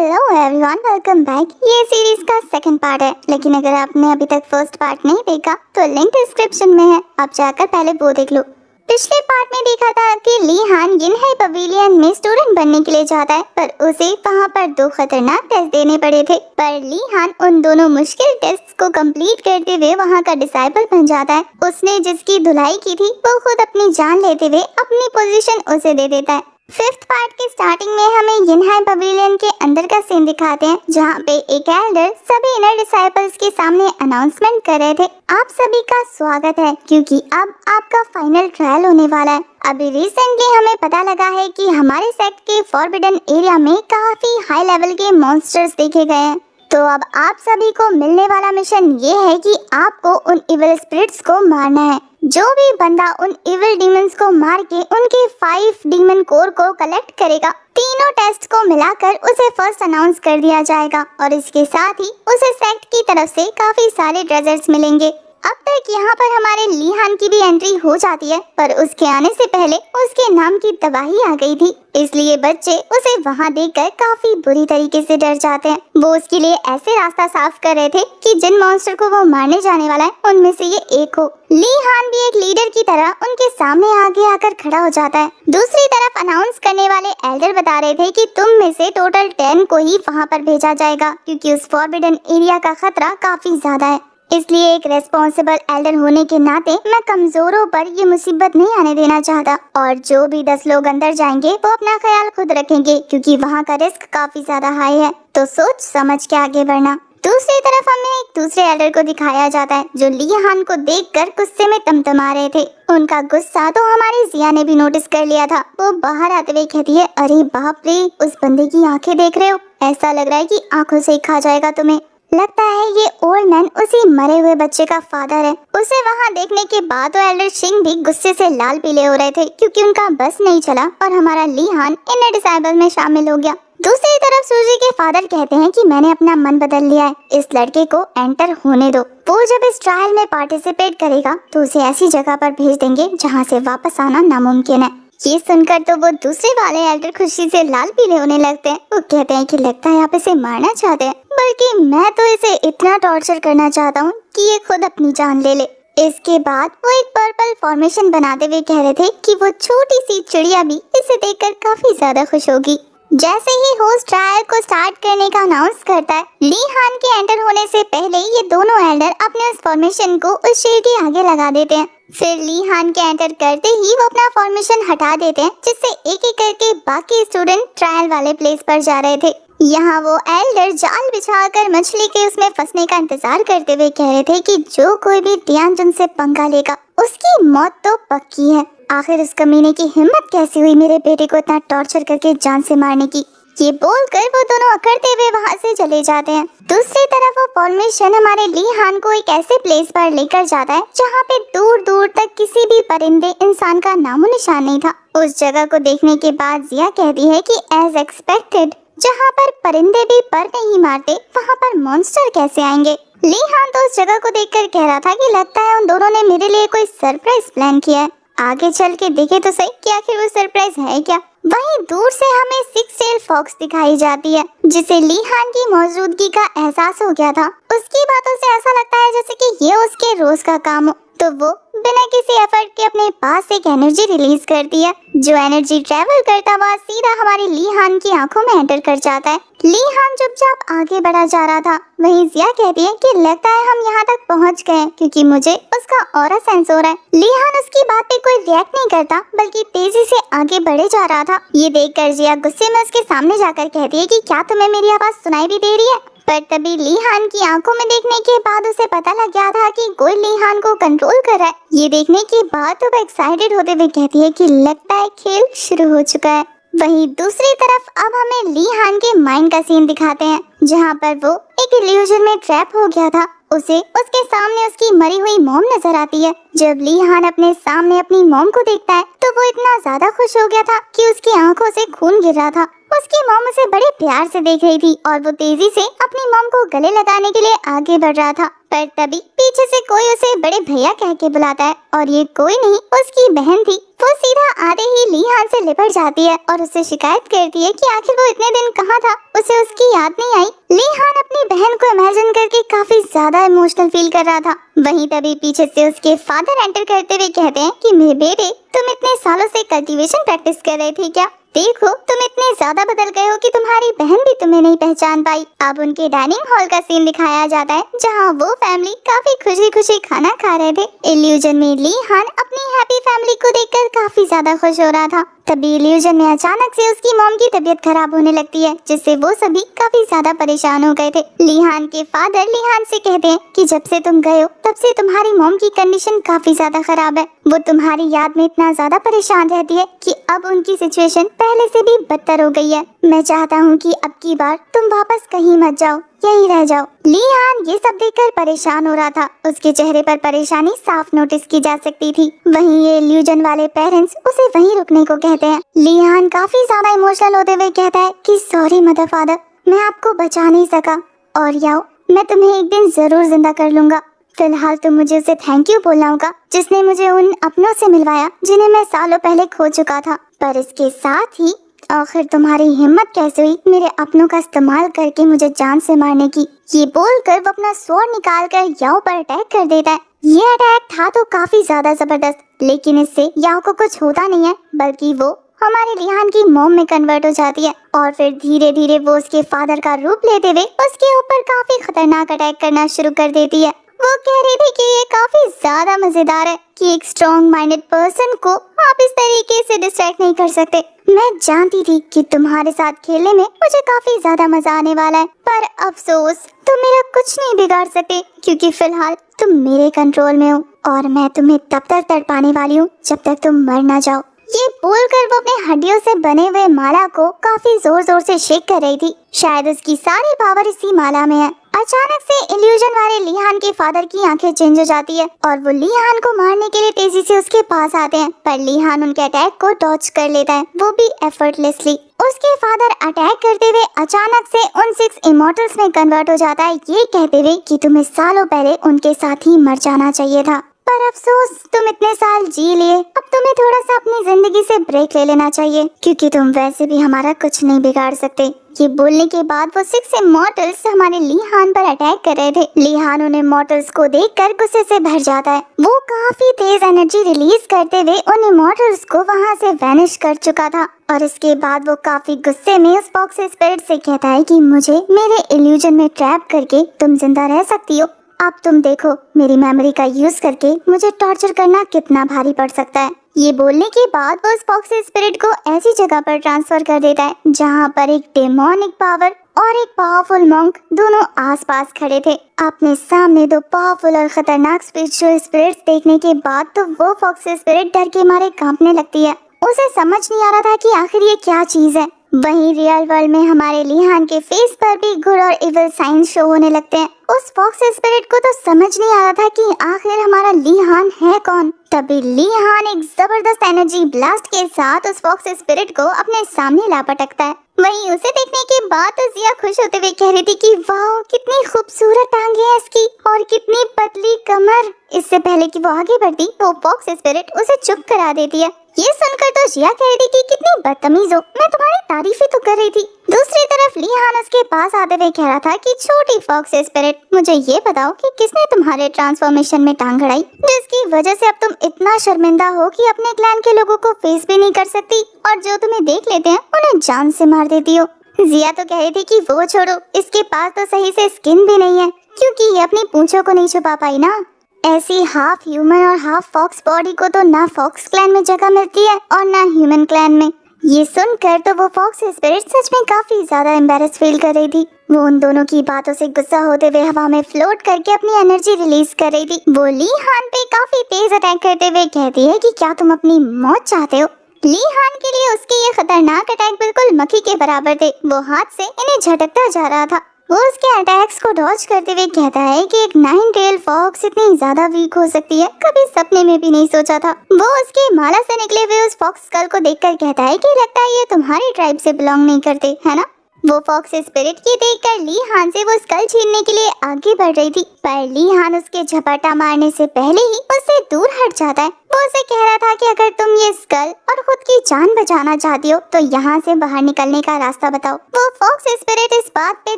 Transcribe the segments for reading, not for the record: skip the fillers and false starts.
Hello everyone, welcome back. ये series का second part है, लेकिन अगर आपने अभी तक फर्स्ट पार्ट नहीं देखा तो लिंक डिस्क्रिप्शन में है, आप जाकर पहले वो देख लो। पिछले पार्ट में देखा था कि ली हान यिनहे पवेलियन में स्टूडेंट बनने के लिए जाता है, पर उसे वहाँ पर 2 खतरनाक टेस्ट देने पड़े थे। पर ली हान उन दोनों मुश्किल टेस्ट को कंप्लीट करते हुए वहाँ का डिसाइबल बन जाता है। उसने जिसकी धुलाई की थी वो खुद अपनी जान लेते हुए अपनी पोजीशन उसे दे देता है। 5th पार्ट की स्टार्टिंग में हमें यिनहे पवेलियन के अंदर का सीन दिखाते हैं, जहाँ पे एक एल्डर सभी इनर डिसाइपल्स के सामने अनाउंसमेंट कर रहे थे, आप सभी का स्वागत है क्योंकि अब आपका फाइनल ट्रायल होने वाला है। अभी रिसेंटली हमें पता लगा है कि हमारे सेक्ट के फॉरबिडन एरिया में काफी हाई लेवल के मॉन्स्टर्स देखे गए हैं। तो अब आप सभी को मिलने वाला मिशन ये है कि आपको उन इविल स्पिरिट्स को मारना है। जो भी बंदा उन इविल डीमंस को मार के उनके 5 डीमन कोर को कलेक्ट करेगा, तीनों टेस्ट को मिलाकर उसे फर्स्ट अनाउंस कर दिया जाएगा और इसके साथ ही उसे सेक्ट की तरफ से काफी सारे ट्रेजर्स मिलेंगे। अब तक यहाँ पर हमारे ली हान की भी एंट्री हो जाती है, पर उसके आने से पहले उसके नाम की तबाही आ गई थी, इसलिए बच्चे उसे वहाँ देखकर काफी बुरी तरीके से डर जाते हैं। वो उसके लिए ऐसे रास्ता साफ कर रहे थे कि जिन मॉन्स्टर को वो मारने जाने वाला है उनमें से ये एक हो। ली हान भी एक लीडर की तरह उनके सामने आगे आकर खड़ा हो जाता है। दूसरी तरफ अनाउंस करने वाले एल्डर बता रहे थे कि तुम में से टोटल 10 को ही वहाँ पर भेजा जाएगा, क्योंकि उस फॉरबिडन एरिया का खतरा काफी ज्यादा है। इसलिए एक रेस्पॉन्सिबल एल्डर होने के नाते मैं कमजोरों पर ये मुसीबत नहीं आने देना चाहता, और जो भी 10 लोग अंदर जाएंगे वो अपना ख्याल खुद रखेंगे, क्योंकि वहाँ का रिस्क काफी ज्यादा हाई है, तो सोच समझ के आगे बढ़ना। दूसरी तरफ हमें एक दूसरे एल्डर को दिखाया जाता है जो ली हान को देखकर गुस्से में तमतमा रहे थे। उनका गुस्सा तो हमारी जिया ने भी नोटिस कर लिया था। वो बाहर आते हुए कहती है, अरे बाप रे, उस बंदे की आंखें देख रहे हो, ऐसा लग रहा है कि आंखों से ही खा जाएगा तुम्हें। लगता है ये ओल्ड मैन उसी मरे हुए बच्चे का फादर है। उसे वहाँ देखने के बाद तो एल्डर शिंग भी गुस्से से लाल पीले हो रहे थे, क्योंकि उनका बस नहीं चला और हमारा ली हान इनर डिसाइबल में शामिल हो गया। दूसरी तरफ सूजी के फादर कहते हैं कि मैंने अपना मन बदल लिया है, इस लड़के को एंटर होने दो। वो जब इस ट्रायल में पार्टिसिपेट करेगा तो उसे ऐसी जगह पर भेज देंगे जहाँ से वापस आना नामुमकिन है। ये सुनकर तो वो दूसरे वाले एल्डर खुशी से लाल पीले होने लगते हैं। वो कहते हैं कि लगता है आप इसे मारना चाहते हैं, बल्कि मैं तो इसे इतना टॉर्चर करना चाहता हूँ कि ये खुद अपनी जान ले ले। इसके बाद वो एक पर्पल फॉर्मेशन बनाते हुए कह रहे थे कि वो छोटी सी चिड़िया भी इसे देखकर काफी ज्यादा खुश होगी। जैसे ही होस्ट ट्रायल को स्टार्ट करने का अनाउंस करता है, ली हान के एंटर होने से पहले ये दोनों एल्डर अपने उस फॉर्मेशन को उस शेर के आगे लगा देते हैं। फिर ली हान के एंटर करते ही वो अपना फॉर्मेशन हटा देते हैं, जिससे एक एक करके बाकी स्टूडेंट ट्रायल वाले प्लेस पर जा रहे थे। यहाँ वो एल्डर जाल बिछाकर मछली के उसमें फंसने का इंतजार करते हुए कह रहे थे कि जो कोई भी टियानजुन से पंगा लेगा उसकी मौत तो पक्की है। आखिर उस कमीने की हिम्मत कैसी हुई मेरे बेटे को इतना टॉर्चर करके जान से मारने की। ये बोलकर वो दोनों अकड़ते हुए वहाँ से चले जाते हैं। दूसरी तरफ वो फॉर्मेशन हमारे ली हान को एक ऐसे प्लेस पर लेकर जाता है जहाँ पे दूर दूर तक किसी भी परिंदे इंसान का नामो निशान नहीं था। उस जगह को देखने के बाद जिया कहती है कि एज एक्सपेक्टेड, जहाँ पर परिंदे भी पर नहीं मारते वहाँ पर मॉन्स्टर कैसे आएंगे। ली हान तो उस जगह को देखकर कह रहा था कि लगता है उन दोनों ने मेरे लिए कोई सरप्राइज प्लान किया है, आगे चल के देखे तो सही कि आखिर वो सरप्राइज है क्या। वहीं दूर से हमें 6 टेल फॉक्स दिखाई जाती है, जिसे ली हान की मौजूदगी का एहसास हो गया था। उसकी बातों से ऐसा लगता है जैसे कि ये उसके रोज का काम हो, तो वो बिना किसी एफर्ट के अपने पास एक एनर्जी रिलीज करती है, जो एनर्जी ट्रेवल करता हुआ सीधा हमारी ली हान की आंखों में एंटर कर जाता है। ली हान चुपचाप आगे बढ़ा जा रहा था। वहीं जिया कहती है कि लगता है हम यहाँ तक पहुँच गए, क्योंकि मुझे उसका ऑरा सेंस हो रहा है। ली हान उसकी बात पे कोई रिएक्ट नहीं करता, बल्कि तेजी से आगे बढ़े जा रहा था। ये देखकर जिया गुस्से में उसके सामने जाकर कहती है कि क्या तुम्हें मेरी आवाज सुनाई भी दे रही है। पर तभी ली हान की आंखों में देखने के बाद उसे पता लग गया था कि कोई ली हान को कंट्रोल कर रहा है। ये देखने के बाद तो वो एक्साइटेड होते हुए कहती है कि लगता है खेल शुरू हो चुका है। वहीं दूसरी तरफ अब हमें ली हान के माइंड का सीन दिखाते हैं, जहाँ पर वो एक इल्यूजन में ट्रैप हो गया था। उसे उसके सामने उसकी मरी हुई मॉम नजर आती है। जब ली हान अपने सामने अपनी मॉम को देखता है तो वो इतना ज्यादा खुश हो गया था कि उसकी आंखों से खून गिर रहा था। उसकी मॉम उसे बड़े प्यार से देख रही थी और वो तेजी से अपनी मॉम को गले लगाने के लिए आगे बढ़ रहा था। पर तभी पीछे से कोई उसे बड़े भैया कह के बुलाता है, और ये कोई नहीं उसकी बहन थी। वो सीधा आते ही ली हान से लिपट जाती है और उससे शिकायत करती है कि आखिर वो इतने दिन कहाँ था, उसे उसकी याद नहीं आई। ली हान अपनी बहन को इमेजिन करके काफी ज्यादा इमोशनल फील कर रहा था। वहीं तभी पीछे से उसके फादर एंटर करते हुए कहते हैं कि मेरे बेटे, तुम इतने सालों से कल्टीवेशन प्रैक्टिस कर रहे थे क्या? देखो, तुम इतने ज्यादा बदल गए हो कि तुम्हारी बहन भी तुम्हें नहीं पहचान पाई। अब उनके डाइनिंग हॉल का सीन दिखाया जाता है जहां वो फैमिली काफी खुशी खुशी खाना खा रहे थे। इल्यूजन में ली हान अपनी हैप्पी फैमिली को देखकर काफी ज्यादा खुश हो रहा था। तभी इल्यूजन में अचानक से उसकी मॉम की तबीयत खराब होने लगती है, जिससे वो सभी काफी ज्यादा परेशान हो गए थे। ली हान के फादर ली हान से कहते हैं कि जब से तुम गए हो तब से तुम्हारी मॉम की कंडीशन काफी ज्यादा खराब है। वो तुम्हारी याद में इतना ज्यादा परेशान रहती है कि अब उनकी सिचुएशन पहले से भी बदतर हो गई है। मैं चाहता हूँ कि अब की बार तुम वापस कहीं मत जाओ, यहीं रह जाओ। ली हान ये सब देखकर परेशान हो रहा था। उसके चेहरे पर परेशानी साफ नोटिस की जा सकती थी। वहीं ये इल्यूजन वाले पेरेंट्स उसे वहीं रुकने को कहते हैं। ली हान काफी ज्यादा इमोशनल होते हुए कहता है कि सॉरी मदर फादर, मैं आपको बचा नहीं सका, और याओ, मैं तुम्हें एक दिन जरूर जिंदा कर लूंगा। फिलहाल तो मुझे उसे थैंक यू बोलना होगा जिसने मुझे उन अपनों से मिलवाया जिन्हें मैं सालों पहले खो चुका था। पर इसके साथ ही आखिर तुम्हारी हिम्मत कैसे हुई मेरे अपनों का इस्तेमाल करके मुझे जान से मारने की? ये बोलकर वो अपना स्वॉर्ड निकाल कर याओ पर अटैक कर देता है। ये अटैक था तो काफी ज्यादा जबरदस्त, लेकिन इससे याओ को कुछ होता नहीं है, बल्कि वो हमारे ली हान की मॉम में कन्वर्ट हो जाती है और फिर धीरे धीरे वो उसके फादर का रूप लेते हुए उसके ऊपर काफी खतरनाक अटैक करना शुरू कर देती है। वो कह रही थी कि ये काफी ज्यादा मजेदार है कि एक स्ट्रॉन्ग माइंडेड पर्सन को आप इस तरीके से डिस्ट्रैक्ट नहीं कर सकते। मैं जानती थी कि तुम्हारे साथ खेलने में मुझे काफी ज्यादा मजा आने वाला है, पर अफसोस तुम मेरा कुछ नहीं बिगाड़ सकते क्योंकि फिलहाल तुम मेरे कंट्रोल में हो और मैं तुम्हें तब तक तड़पाने वाली हूँ जब तक तुम मर ना जाओ। ये बोलकर वो अपने हड्डियों से बने हुए माला को काफी जोर जोर से शेक कर रही थी। शायद उसकी सारी पावर इसी माला में है। अचानक से इल्यूजन वाले ली हान के फादर की आंखें चेंज हो जाती है और वो ली हान को मारने के लिए तेजी से उसके पास आते हैं, पर ली हान उनके अटैक को डॉज कर लेता है, वो भी एफर्टलेसली। उसके फादर अटैक करते हुए अचानक से उन 6 इमॉर्टल्स में कन्वर्ट हो जाता है, ये कहते हुए कि तुम्हें सालों पहले उनके साथ ही मर जाना चाहिए था, पर अफसोस तुम इतने साल जी लिए, अब तुम्हें थोड़ा सा अपनी जिंदगी से ब्रेक ले लेना चाहिए क्योंकि तुम वैसे भी हमारा कुछ नहीं बिगाड़ सकते। ये बोलने के बाद वो 6 इमॉर्टल्स हमारे ली हान पर अटैक कर रहे थे। ली हान उन इमॉर्टल्स को देखकर गुस्से से भर जाता है। वो काफी तेज एनर्जी रिलीज करते हुए उन इमॉर्टल्स को वहाँ से वैनिश कर चुका था और इसके बाद वो काफी गुस्से में उस फॉक्स स्पिरिट से कहता है कि मुझे मेरे इल्यूजन में ट्रैप करके तुम जिंदा रह सकती हो। अब तुम देखो मेरी मेमोरी का यूज करके मुझे टॉर्चर करना कितना भारी पड़ सकता है। ये बोलने के बाद वो उस फॉक्स स्पिरिट को ऐसी जगह पर ट्रांसफर कर देता है जहाँ पर एक डेमोनिक पावर और एक पावरफुल मॉन्क दोनों आसपास खड़े थे। अपने सामने 2 पावरफुल और खतरनाक स्पिरिचुअल स्पिरिट्स देखने के बाद तो वो फॉक्स स्पिरिट डर के मारे कांपने लगती है। उसे समझ नहीं आ रहा था कि आखिर ये क्या चीज है। वहीं रियल वर्ल्ड में हमारे ली हान के फेस पर भी गुड और इविल साइंस शो होने लगते हैं। उस फॉक्स स्पिरिट को तो समझ नहीं आ रहा था कि आखिर हमारा ली हान है कौन। तभी ली हान एक जबरदस्त एनर्जी ब्लास्ट के साथ उस फॉक्स स्पिरिट को अपने सामने ला पटकता है। वहीं उसे देखने के बाद तो जिया खुश होते हुए कह रही थी कि वाह, कितनी खूबसूरत टांगे हैं इसकी और कितनी पतली कमर। इससे पहले कि वो आगे बढ़ती तो फॉक्स स्पिरिट उसे चुप करा देती है। ये सुनकर तो जिया कह रही थी कि कितनी बदतमीज हो, मैं तुम्हारी तारीफ ही तो कर रही थी। दूसरी तरफ ली हान उसके पास आते हुए कह रहा था कि छोटी फॉक्स स्पिरिट, मुझे ये बताओ कि किसने तुम्हारे ट्रांसफॉर्मेशन में टांग अड़ाई जिसकी वजह से अब तुम इतना शर्मिंदा हो कि अपने क्लैन के लोगों को फेस भी नहीं कर सकती और जो तुम्हें देख लेते हैं उन्हें जान से मार देती हो। जिया तो कह रही थी कि वो छोड़ो, इसके पास तो सही से स्किन भी नहीं है क्योंकि ये अपनी पूंछों को नहीं छुपा पाई ना। ऐसी हाफ ह्यूमन और हाफ फॉक्स बॉडी को तो ना फॉक्स क्लैन में जगह मिलती है और ना ह्यूमन क्लैन में। ये सुनकर तो वो फॉक्स स्पिरिट सच में काफी ज्यादा एम्बैरेस फील कर रही थी। वो उन दोनों की बातों से गुस्सा होते हुए हवा में फ्लोट करके अपनी एनर्जी रिलीज कर रही थी। वो ली हान पे काफी तेज अटैक करते हुए कहती है कि क्या तुम अपनी मौत चाहते हो। ली हान के लिए उसके ये खतरनाक अटैक बिल्कुल मक्खी के बराबर थे। वो हाथ से इन्हें झटकता जा रहा था। वो उसके अटैक्स को डॉज करते हुए कहता है कि एक 9 टेल फॉक्स इतनी ज्यादा वीक हो सकती है, कभी सपने में भी नहीं सोचा था। वो उसके माला से निकले हुए उस फॉक्स स्कल को देखकर कहता है कि लगता है ये तुम्हारी ट्राइब से बिलोंग नहीं करते, है ना। वो फॉक्स स्पिरिट ये देखकर ली हान से वो स्कल छीनने के लिए आगे बढ़ रही थी, पर ली हान उसके झपटा मारने से पहले ही उससे दूर हट जाता है। वो उसे कह रहा था कि अगर तुम ये स्कल और खुद की जान बचाना चाहती हो तो यहाँ से बाहर निकलने का रास्ता बताओ। वो फॉक्स स्पिरिट इस बात पे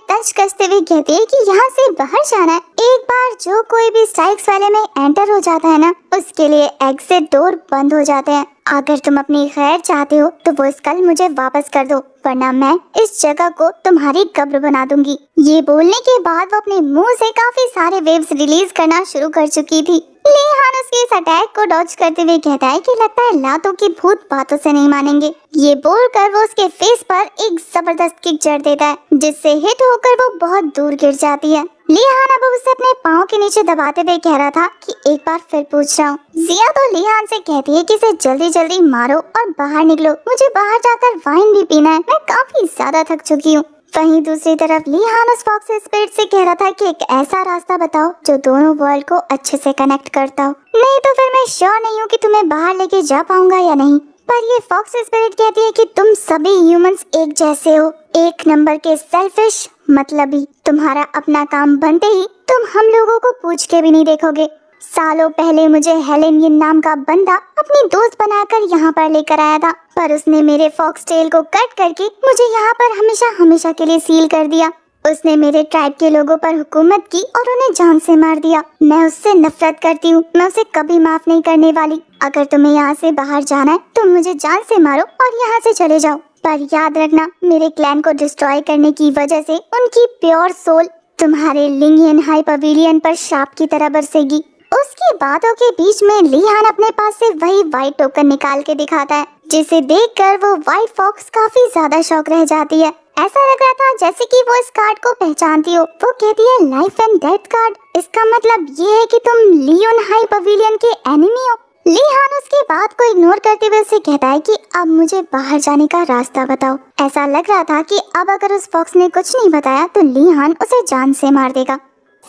तंज कसते हुए कहती है कि यहाँ से बाहर जाना है। एक बार जो कोई भी स्ट्राइक्स वाले में एंटर हो जाता है ना, उसके लिए एग्जिट डोर बंद हो जाते हैं। अगर तुम अपनी खैर चाहते हो तो वो स्कल मुझे वापस कर दो, वरना मैं इस जगह को तुम्हारी कब्र बना दूंगी। ये बोलने के बाद वो अपने मुंह से काफी सारे वेव्स रिलीज करना शुरू कर चुकी थी। ली-हान उसके इस अटैक को डॉज करते हुए कहता है कि लगता है लातों की भूत बातों से नहीं मानेंगे। ये बोलकर वो उसके फेस पर एक जबरदस्त किक जड़ देता है, जिससे हिट होकर वो बहुत दूर गिर जाती है। ली-हान अब उसे अपने पाँव के नीचे दबाते हुए कह रहा था कि एक बार फिर पूछ रहा हूँ। जिया तो ली-हान से कहती है कि इसे जल्दी जल्दी मारो और बाहर निकलो, मुझे बाहर जाकर वाइन भी पीना है, मैं काफी ज्यादा थक चुकी हूँ। वहीं दूसरी तरफ ली-हान उस फॉक्स स्पिरिट से कह रहा था कि एक ऐसा रास्ता बताओ जो दोनों वर्ल्ड को अच्छे से कनेक्ट करता हो, नहीं तो फिर मैं श्योर नहीं हूँ कि तुम्हें बाहर लेके जा पाऊंगा या नहीं। पर ये फॉक्स स्पिरिट कहती है कि तुम सभी ह्यूमंस एक जैसे हो, एक नंबर के सेल्फिश मतलबी। तुम्हारा अपना काम बनते ही तुम हम लोगों को पूछ के भी नहीं देखोगे। सालों पहले मुझे हेलेन नाम का बंदा अपनी दोस्त बनाकर यहाँ पर लेकर आया था, पर उसने मेरे फॉक्स टेल को कट करके मुझे यहाँ पर हमेशा हमेशा के लिए सील कर दिया। उसने मेरे ट्राइब के लोगों पर हुकूमत की और उन्हें जान से मार दिया। मैं उससे नफरत करती हूँ, मैं उसे कभी माफ नहीं करने वाली। अगर तुम्हें यहाँ से बाहर जाना है तो मुझे जान से मारो और यहाँ से चले जाओ, पर याद रखना मेरे क्लैन को डिस्ट्रॉय करने की वजह से उनकी प्योर सोल तुम्हारे लिंगियन हाई पवेलियन पर श्राप की तरह बरसेगी। उसकी बातों के बीच में ली-हान अपने पास से वही व्हाइट टोकन निकाल के दिखाता है, जिसे देखकर वो व्हाइट फॉक्स काफी ज्यादा शॉक रह जाती है। ऐसा लग रहा था जैसे कि वो इस कार्ड को पहचानती हो। वो कहती है लाइफ एंड डेथ कार्ड, इसका मतलब ये है कि तुम लियोन हाई पवेलियन के एनिमी हो। ली-हान उसकी बात को इग्नोर करते हुए उसे कहता है कि अब मुझे बाहर जाने का रास्ता बताओ। ऐसा लग रहा था कि अब अगर उस फॉक्स ने कुछ नहीं बताया तो ली-हान उसे जान से मार देगा।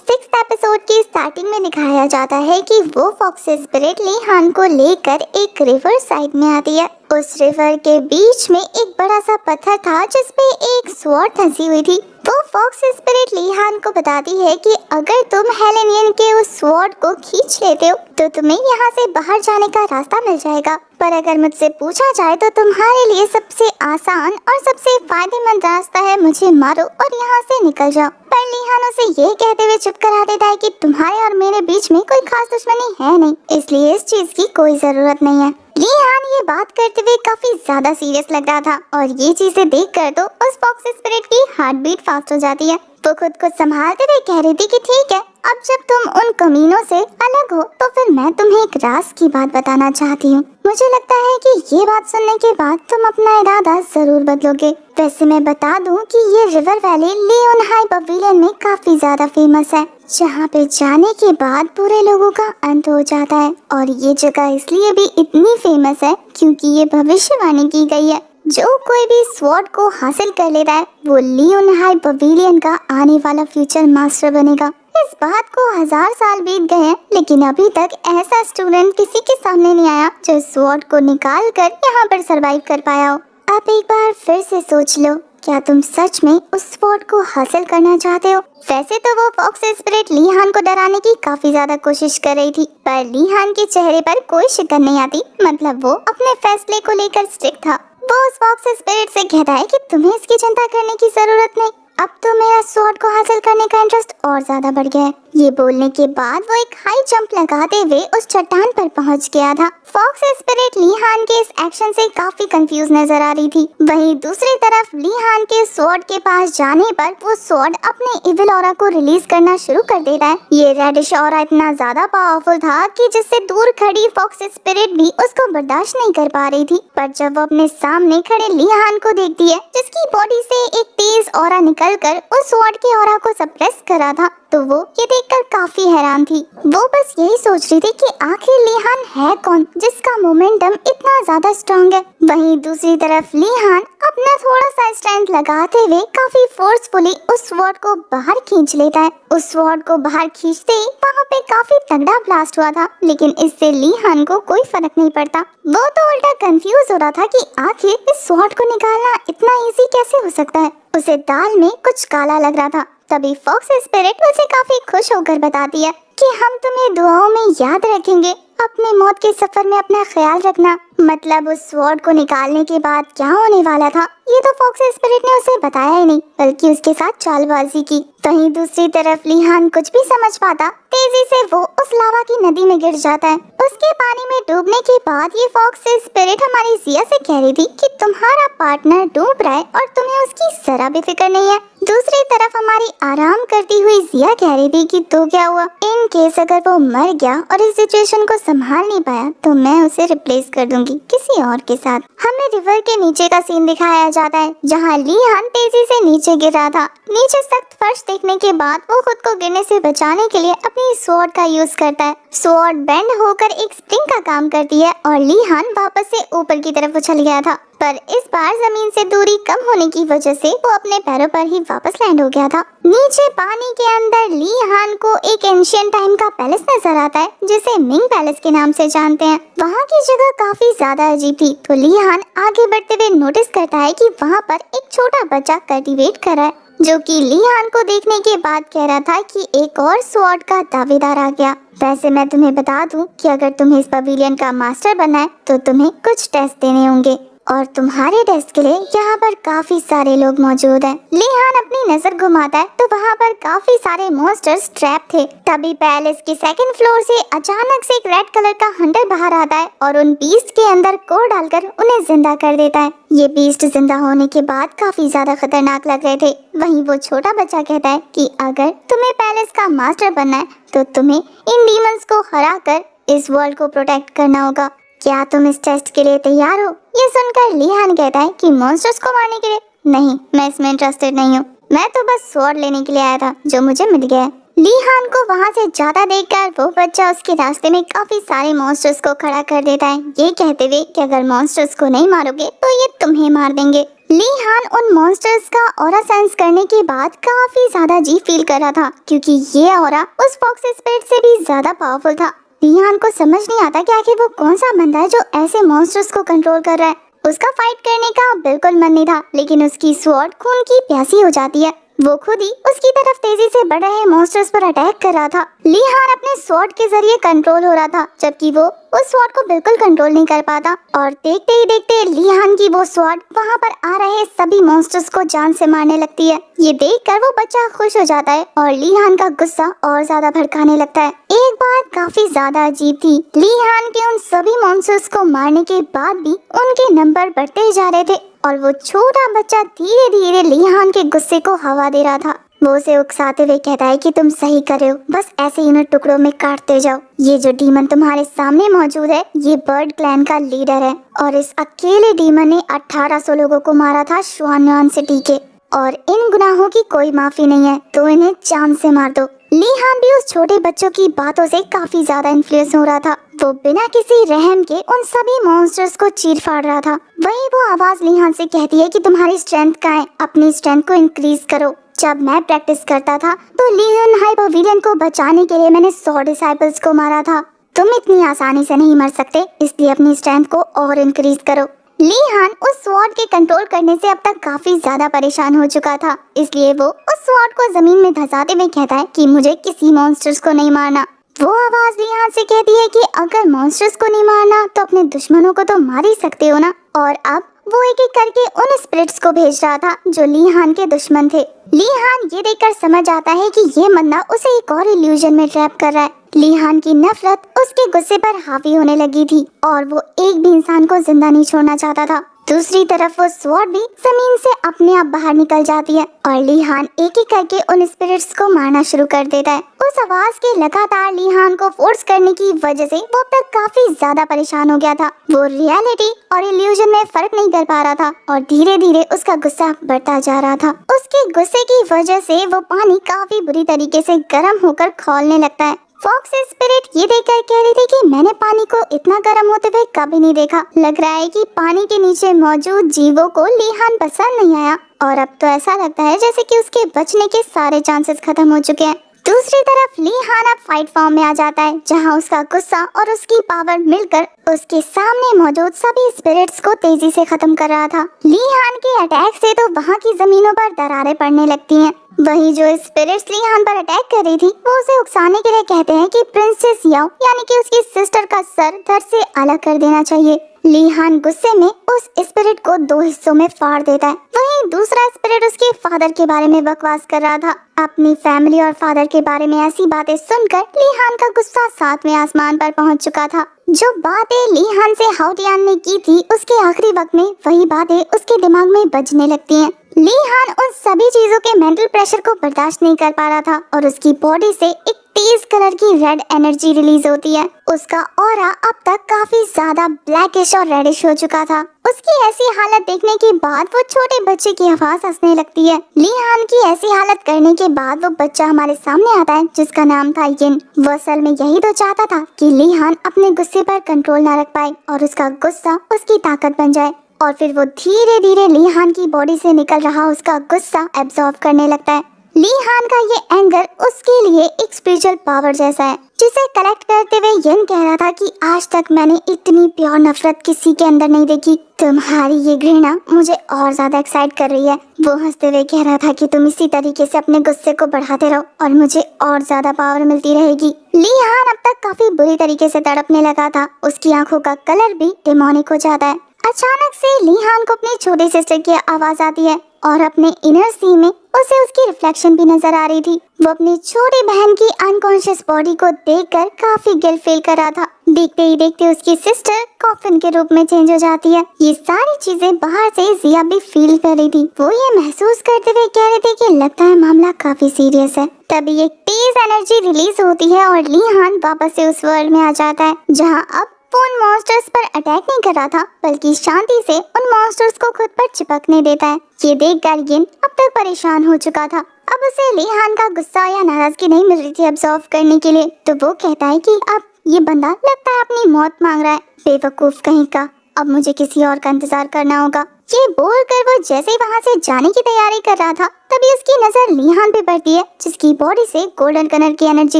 6th एपिसोड की स्टार्टिंग में दिखाया जाता है कि वो फॉक्स स्पिरिट ली-हान को लेकर एक रिवर साइड में आती है। उस रिवर के बीच में एक बड़ा सा पत्थर था जिसपे एक स्वॉर्ड फंसी हुई थी। वो फॉक्स स्पिरिट ली-हान को बताती है कि अगर तुम हेलेनियन के उस स्वॉर्ड को खींच लेते हो तो तुम्हें यहाँ से बाहर जाने का रास्ता मिल जाएगा, पर अगर मुझसे पूछा जाए तो तुम्हारे लिए सबसे आसान और सबसे फायदेमंद रास्ता है मुझे मारो और यहाँ से निकल जाओ। पर ली-हान उसे ये कहते हुए चुप करा देता है कि तुम्हारे और मेरे बीच में कोई खास दुश्मनी है नहीं, इसलिए इस चीज की कोई जरूरत नहीं है। ली-हान ये बात करते हुए काफी ज्यादा सीरियस लग रहा था और ये चीजें देखकर तो उस फॉक्स स्पिरिट की हार्ट बीट फास्ट हो जाती है। वो खुद को संभालते हुए कह रही थी कि ठीक है, अब जब तुम उन कमीनों से अलग हो तो फिर मैं तुम्हें एक राज की बात बताना चाहती हूँ। मुझे लगता है कि ये बात सुनने के बाद तुम अपना इरादा जरूर बदलोगे। वैसे मैं बता दूं कि ये रिवर वैली लियोन हाई पवेलियन में काफी ज्यादा फेमस है, जहाँ पे जाने के बाद पूरे लोगों का अंत हो जाता है। और ये जगह इसलिए भी इतनी फेमस है क्योंकि ये भविष्यवाणी की गई है, जो कोई भी स्वॉर्ड को हासिल कर लेता है वो लियोन हाई पवेलियन का आने वाला फ्यूचर मास्टर बनेगा। इस बात को 1000 साल बीत गए हैं, लेकिन अभी तक ऐसा स्टूडेंट किसी के सामने नहीं आया जो स्वॉर्ड को निकाल कर यहाँ पर सरवाइव कर पाया हो। आप एक बार फिर से सोच लो, क्या तुम सच में उस स्वॉर्ड को हासिल करना चाहते हो? वैसे तो वो फॉक्स स्पिरिट ली-हान को डराने की काफी ज्यादा कोशिश कर रही थी, पर ली-हान के चेहरे पर कोई शिकन नहीं आती, मतलब वो अपने फैसले को लेकर स्ट्रिक्ट था। वो उस फॉक्स स्पिरिट से कहता है कि तुम्हें इसकी चिंता करने की जरूरत नहीं, अब तो मेरा स्वॉर्ड को हासिल करने का इंटरेस्ट और ज्यादा बढ़ गया है। ये बोलने के बाद वो एक हाई जंप लगाते हुए उस चट्टान पर पहुंच गया था। फॉक्स स्पिरिट ली-हान के इस एक्शन से काफी कंफ्यूज नजर आ रही थी। वहीं दूसरी तरफ ली-हान के स्वॉर्ड के पास जाने पर वो स्वॉर्ड अपने इविल ऑरा को रिलीज करना शुरू कर देता है। ये रेडिश ऑरा इतना ज्यादा पावरफुल था कि जिससे दूर खड़ी फॉक्स स्पिरिट भी उसको बर्दाश्त नहीं कर पा रही थी। पर जब वो अपने सामने खड़े ली-हान को देखती है जिसकी बॉडी से एक तेज ऑरा निकलकर उस स्वॉर्ड के ऑरा को सप्रेस करा था, तो वो ये देखकर काफी हैरान थी। वो बस यही सोच रही थी कि आखिर ली-हान है कौन जिसका मोमेंटम इतना ज्यादा स्ट्रॉन्ग है। वहीं दूसरी तरफ ली-हान अपना थोड़ा सा स्ट्रेंथ लगाते हुए काफी फोर्सफुली उस स्वॉर्ड को बाहर खींच लेता है। उस स्वॉर्ड को बाहर खींचते ही वहाँ पे काफी तगड़ा ब्लास्ट हुआ था, लेकिन इससे ली-हान को कोई फर्क नहीं पड़ता। वो तो उल्टा कंफ्यूज हो रहा था कि आखिर इस स्वॉर्ड को निकालना इतना इजी कैसे हो सकता है। उसे दाल में कुछ काला लग रहा था। तभी फॉक्स स्पिरिट उसे काफी खुश होकर बताती है कि हम तुम्हें दुआओं में याद रखेंगे अपने मौत के सफर में अपना ख्याल रखना। मतलब उस स्वॉर्ड को निकालने के बाद क्या होने वाला था ये तो फॉक्स स्पिरिट ने उसे बताया ही नहीं, बल्कि उसके साथ चालबाजी की। वहीं दूसरी तरफ लीहान कुछ भी समझ पाता, तेजी से वो उस लावा की नदी में गिर जाता है। उसके पानी में डूबने के बाद ये फॉक्स स्पिरिट हमारी जिया से कह रही थी कि तुम्हारा पार्टनर डूब रहा है और तुम्हें उसकी जरा भी फिक्र नहीं है। दूसरी तरफ हमारी आराम करती हुई जिया कह रही थी कि तो क्या हुआ, इन केस अगर वो मर गया और इस सिचुएशन को संभाल नहीं पाया तो मैं उसे रिप्लेस कर दूंगी किसी और के साथ। हमें रिवर के नीचे का सीन दिखाया जाता है जहाँ लीहान तेजी से नीचे गिर रहा था। नीचे सख्त फर्श देखने के बाद वो खुद को गिरने से बचाने के लिए अपनी स्वॉर्ड का यूज करता है। स्वॉर्ड बेंड होकर एक स्प्रिंग का काम करती है और लीहान वापस से ऊपर की तरफ उछल गया था, पर इस बार जमीन से दूरी कम होने की वजह से वो अपने पैरों पर ही वापस लैंड हो गया था। नीचे पानी के अंदर लीहान को एक एंशियंट टाइम का पैलेस नजर आता है जिसे मिंग पैलेस के नाम से जानते हैं। वहाँ की जगह काफी ज्यादा अजीब थी, तो लीहान आगे बढ़ते हुए नोटिस करता है कि वहाँ पर एक छोटा बच्चा कल्टीवेट कर रहा है, जो कि लीहान को देखने के बाद कह रहा था कि एक और स्वॉर्ड का दावेदार आ गया। वैसे मैं तुम्हें बता दूं कि अगर तुम्हें इस पवेलियन का मास्टर बनना है तो तुम्हें कुछ टेस्ट देने होंगे और तुम्हारे टेस्ट के लिए यहाँ पर काफी सारे लोग मौजूद हैं। लीहान अपनी नजर घुमाता है तो वहाँ पर काफी सारे मॉन्स्टर्स ट्रैप थे। तभी पैलेस के सेकंड फ्लोर से अचानक से एक रेड कलर का हंटर बाहर आता है और उन बीस्ट के अंदर कोर डालकर उन्हें जिंदा कर देता है। ये बीस्ट जिंदा होने के बाद काफी ज्यादा खतरनाक लग रहे थे। वहीं वो छोटा बच्चा कहता है कि अगर तुम्हें पैलेस का मास्टर बनना है तो तुम्हें इन डीमंस को हरा कर इस वर्ल्ड को प्रोटेक्ट करना होगा। क्या तुम इस टेस्ट के लिए तैयार हो? ये सुनकर लीहान कहता है कि मॉन्स्टर्स को मारने के लिए नहीं, मैं इसमें इंटरेस्टेड नहीं हूँ। मैं तो बस स्वॉर्ड लेने के लिए आया था जो मुझे मिल गया है। लीहान को वहाँ से जाता देखकर वो बच्चा उसके रास्ते में काफी सारे मॉन्स्टर्स को खड़ा कर देता है, ये कहते हुए कि अगर मॉन्स्टर्स को नहीं मारोगे तो ये तुम्हें मार देंगे। लीहान उन मॉन्स्टर्स का ऑरा सेंस करने के बाद काफी ज्यादा अजीब फील कर रहा था, क्योंकि ये ऑरा उस फॉक्स स्पिरिट से भी ज्यादा पावरफुल था। लीहान को समझ नहीं आता कि आखिर वो कौन सा बंदा है जो ऐसे मॉन्स्टर्स को कंट्रोल कर रहा है। उसका फाइट करने का बिल्कुल मन नहीं था, लेकिन उसकी स्वॉर्ड खून की प्यासी हो जाती है। वो खुद ही उसकी तरफ तेजी से बढ़ रहे मॉन्स्टर्स पर अटैक कर रहा था। लीहान अपने स्वॉर्ड के जरिए कंट्रोल हो रहा था, जबकि वो उस स्वॉर्ड को बिल्कुल कंट्रोल नहीं कर पाता। और देखते ही देखते लीहान की वो स्वॉर्ड वहाँ पर आ रहे सभी मॉन्स्टर्स को जान से मारने लगती है। ये देखकर वो बच्चा खुश हो जाता है और लीहान का गुस्सा और ज्यादा भड़काने लगता है। एक बात काफी ज्यादा अजीब थी, लीहान के उन सभी मॉन्स्टर्स को मारने के बाद भी उनके नंबर बढ़ते ही जा रहे थे और वो छोटा बच्चा धीरे धीरे लीहान के गुस्से को हवा दे रहा था। वो उसे उकसाते हुए कहता है कि तुम सही कर रहे हो, बस ऐसे ही उन्हें टुकड़ों में काटते जाओ। ये जो डीमन तुम्हारे सामने मौजूद है ये बर्ड क्लैन का लीडर है और इस अकेले डीमन ने 1800 लोगों को मारा था शुआनयान सिटी के, और इन गुनाहों की कोई माफी नहीं है, तो इन्हें जान से मार दो। लीहान भी उस छोटे बच्चों की बातों से काफी ज्यादा इन्फ्लुएंस हो रहा था। वो बिना किसी रहम के उन सभी मॉन्स्टर्स को चीर फाड़ रहा था। वहीं वो आवाज लीहान से कहती है कि तुम्हारी स्ट्रेंथ कहाँ है, अपनी स्ट्रेंथ को इंक्रीज करो। जब मैं प्रैक्टिस करता था तो लीहान हाई पवेलियन को बचाने के लिए मैंने 100 डिसाइपल्स को मारा था। तुम इतनी आसानी से नहीं मर सकते, इसलिए अपनी स्ट्रेंथ को और इंक्रीज करो। लीहान उस स्वॉर्ड के कंट्रोल करने से अब तक काफी ज्यादा परेशान हो चुका था, इसलिए वो उस स्वॉर्ड को जमीन में धंसाते हुए कहता है कि मुझे किसी मॉन्स्टर्स को नहीं मारना। वो आवाज लीहान से कहती है कि अगर मॉन्स्टर्स को नहीं मारना तो अपने दुश्मनों को तो मार ही सकते हो ना। और अब वो एक एक करके उन स्पिरिट्स को भेज रहा था जो लीहान के दुश्मन थे। लीहान ये देखकर समझ आता है कि ये बंदा उसे एक और इल्यूजन में ट्रैप कर रहा है। लीहान की नफरत उसके गुस्से पर हावी होने लगी थी और वो एक भी इंसान को जिंदा नहीं छोड़ना चाहता था। दूसरी तरफ वो स्वॉर्ड भी जमीन से अपने आप बाहर निकल जाती है और लीहान एक एक करके उन स्पिरिट्स को मारना शुरू कर देता है। उस आवाज के लगातार लीहान को फोर्स करने की वजह से वो अब तक काफी ज्यादा परेशान हो गया था। वो रियलिटी और इल्यूजन में फर्क नहीं कर पा रहा था और धीरे धीरे उसका गुस्सा बढ़ता जा रहा था। उसके गुस्से की वजह से वो पानी काफी बुरी तरीके से गर्म होकर खौलने लगता है। फॉक्स स्पिरिट ये देखकर कह रही थी कि मैंने पानी को इतना गर्म होते हुए कभी नहीं देखा। लग रहा है कि पानी के नीचे मौजूद जीवों को लीहान पसंद नहीं आया और अब तो ऐसा लगता है जैसे कि उसके बचने के सारे चांसेस खत्म हो चुके हैं। दूसरी तरफ ली हान अब फाइट फॉर्म में आ जाता है, जहां उसका गुस्सा और उसकी पावर मिलकर उसके सामने मौजूद सभी स्पिरिट्स को तेजी से खत्म कर रहा था। ली हान के अटैक से तो वहां की जमीनों पर दरारें पड़ने लगती हैं। वही जो स्पिरिट्स ली हान पर अटैक कर रही थी वो उसे उकसाने के लिए कहते हैं कि प्रिंसेस याओ यानी कि उसकी सिस्टर का सर धड़ से अलग कर देना चाहिए। ली हान गुस्से में उस स्पिरिट को 2 हिस्सों में फाड़ देता है। वहीं दूसरा स्पिरिट उसके फादर के बारे में बकवास कर रहा था। अपनी फैमिली और फादर के बारे में ऐसी बातें सुनकर ली हान का गुस्सा 7वें आसमान पर पहुंच चुका था। जो बातें ली हान से हाउ टियान ने की थी उसके आखिरी वक्त में वही बातें उसके दिमाग में बजने लगती हैं। ली हान उन सभी चीजों के मेंटल प्रेशर को बर्दाश्त नहीं कर पा रहा था और उसकी बॉडी से एक तेज कलर की रेड एनर्जी रिलीज होती है। उसका ऑरा अब तक काफी ज्यादा ब्लैकिश और रेडिश हो चुका था। उसकी ऐसी हालत देखने के बाद वो छोटे बच्चे की आवाज हंसने लगती है। ली हान की ऐसी हालत करने के बाद वो बच्चा हमारे सामने आता है जिसका नाम था यिन। वो असल में यही तो चाहता था कि ली हान अपने गुस्से पर कंट्रोल न रख पाए और उसका गुस्सा उसकी ताकत बन जाए और फिर वो धीरे धीरे ली हान की बॉडी से निकल रहा उसका गुस्सा एब्जॉर्ब करने लगता है। ली हान का ये एंगर उसके लिए एक स्पिरिचुअल पावर जैसा है, जिसे कलेक्ट करते हुए यिन कह रहा था कि आज तक मैंने इतनी प्योर नफरत किसी के अंदर नहीं देखी। तुम्हारी ये घृणा मुझे और ज्यादा एक्साइट कर रही है। वो हंसते हुए कह रहा था कि तुम इसी तरीके से अपने गुस्से को बढ़ाते रहो और मुझे और ज्यादा पावर मिलती रहेगी। ली हान अब तक काफी बुरी तरीके से तड़पने लगा था। उसकी आंखों का कलर भी डेमोनिक हो जाता है। अचानक से ली हान को अपनी छोटी सिस्टर की आवाज आती है और अपने इनर सी में उसे उसकी रिफ्लेक्शन भी नजर आ रही थी। वो अपनी छोटी बहन की अनकॉन्शियस बॉडी को देखकर काफी गिल्ट फील कर रहा था। देखते ही देखते उसकी सिस्टर कॉफिन के रूप में चेंज हो जाती है। ये सारी चीजें बाहर से जिया भी फील कर रही थी। वो ये महसूस करते हुए कह रही थी कि लगता है मामला काफी सीरियस है। तभी एक तेज एनर्जी रिलीज होती है और ली हान वापस से उस वर्ल्ड में आ जाता है जहाँ अब वो उन मॉन्स्टर्स पर अटैक नहीं कर रहा था बल्कि शांति से उन मॉन्स्टर्स को खुद पर चिपकने देता है। ये देखकर यिन अब तक परेशान हो चुका था। अब उसे ली हान का गुस्सा या नाराजगी नहीं मिल रही थी अब्सॉर्ब करने के लिए, तो वो कहता है कि अब ये बंदा लगता है अपनी मौत मांग रहा है। बेवकूफ कहीं का, अब मुझे किसी और का इंतजार करना होगा। ये बोलकर वो जैसे ही वहाँ से जाने की तैयारी कर रहा था तभी उसकी नजर ली हान पे पड़ती है जिसकी बॉडी से गोल्डन कलर की एनर्जी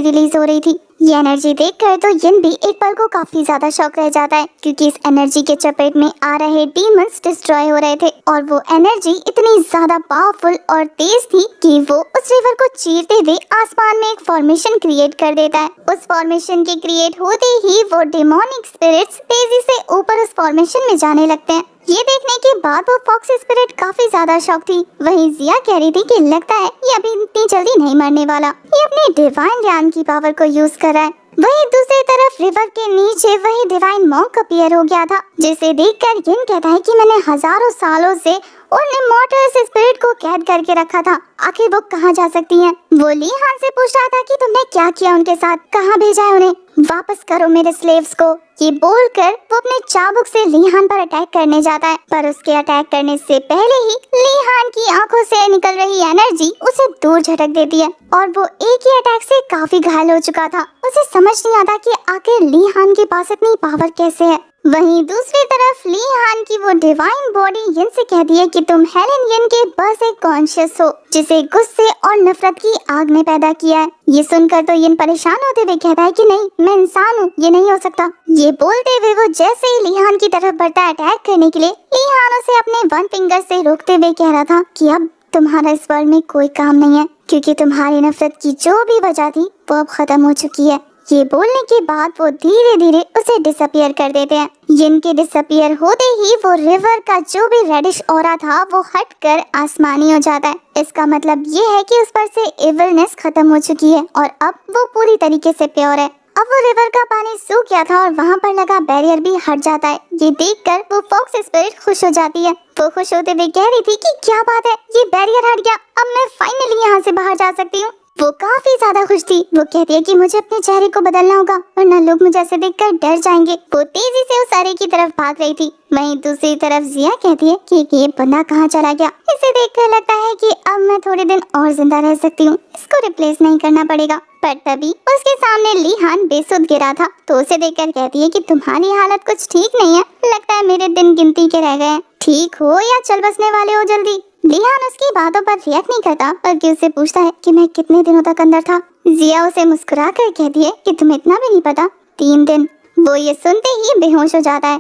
रिलीज हो रही थी। ये एनर्जी देखकर तो यिन भी एक पल को काफी ज्यादा शॉक रह जाता है क्योंकि इस एनर्जी के चपेट में आ रहे डीमंस डिस्ट्रॉय हो रहे थे और वो एनर्जी इतनी ज्यादा पावरफुल और तेज थी कि वो उस रिवर को चीरते हुए आसमान में एक फॉर्मेशन क्रिएट कर देता है। उस फॉर्मेशन के क्रिएट होते ही वो डेमोनिक स्पिरिट्स तेजी से ऊपर उस फॉर्मेशन में जाने लगते हैं। ये देखने के बाद वो फॉक्स स्पिरिट काफी ज्यादा शॉक थी। वहीं जिया कह रही थी कि लगता है ये अभी इतनी जल्दी नहीं मरने वाला, ये अपने डिवाइन ज्ञान की पावर को यूज कर रहा है। वहीं दूसरी तरफ रिवर के नीचे वही डिवाइन मॉन्क अपीयर हो गया था जिसे देखकर यिन कहता है कि मैंने हजारों सालों से उन इमॉर्टल्स स्पिरिट को कैद करके रखा था, आखिर वो कहाँ जा सकती हैं? वो ली हान से पूछ रहा था कि तुमने क्या किया उनके साथ, कहाँ भेजा है उन्हें, वापस करो मेरे स्लेव्स को। ये बोलकर वो अपने चाबुक से ली हान पर अटैक करने जाता है, पर उसके अटैक करने से पहले ही ली हान की आंखों से निकल रही एनर्जी उसे दूर झटक देती है और वो एक ही अटैक से काफी घायल हो चुका था। उसे समझ नहीं आता कि आखिर ली हान के पास इतनी पावर कैसे है। वहीं दूसरी तरफ ली हान की वो डिवाइन बॉडी यिन से कहती है कि तुम हेलेन यिन के बस एक कॉन्शियस हो जिसे गुस्से और नफरत की आग ने पैदा किया है। ये सुनकर तो यिन परेशान होते हुए कहता है कि नहीं, मैं इंसान हूँ, ये नहीं हो सकता। ये बोलते हुए वो जैसे ही ली हान की तरफ बढ़ता है अटैक करने के लिए, ली हान उसे अपने 1 फिंगर से रोकते हुए कह रहा था कि अब तुम्हारा इस वर्ल्ड में कोई काम नहीं है क्योंकि तुम्हारी नफरत की जो भी वजह थी वो अब खत्म हो चुकी है। ये बोलने के बाद वो धीरे धीरे उसे डिसअपियर कर देते हैं। यिन के डिसअपियर होते ही वो रिवर का जो भी रेडिश ऑरा था वो हटकर आसमानी हो जाता है। इसका मतलब ये है कि उस पर से इविलनेस खत्म हो चुकी है और अब वो पूरी तरीके से प्योर है। अब वो रिवर का पानी सूख गया था और वहाँ पर लगा बैरियर भी हट जाता है। ये देखकर वो फॉक्स स्पिरिट खुश हो जाती है। वो खुश होते हुए कह रही थी कि क्या बात है, ये बैरियर हट गया, अब मैं फाइनली यहाँ से बाहर जा सकती हूँ। वो काफी ज्यादा खुश थी। वो कहती है कि मुझे अपने चेहरे को बदलना होगा वरना लोग मुझे ऐसे देखकर डर जाएंगे। वो तेजी से उस अरे की तरफ भाग रही थी। वहीं दूसरी तरफ जिया कहती है कि ये बंदा कहाँ चला गया, इसे देखकर लगता है कि अब मैं थोड़े दिन और जिंदा रह सकती हूँ, इसको रिप्लेस नहीं करना पड़ेगा। पर तभी उसके सामने ली हान बेसुध गिरा था तो उसे देखकर कहती है कि तुम्हारी हालत कुछ ठीक नहीं है, लगता है मेरे दिन गिनती के रह गए हैं, ठीक हो या चल बसने वाले हो जल्दी। ली हान उसकी बातों पर रिएक्ट नहीं करता बल्कि उससे पूछता है कि मैं कितने दिनों तक अंदर था। जिया उसे मुस्कुरा कर कहती है कि तुम्हें इतना भी नहीं पता, 3 दिन। वो ये सुनते ही बेहोश हो जाता है।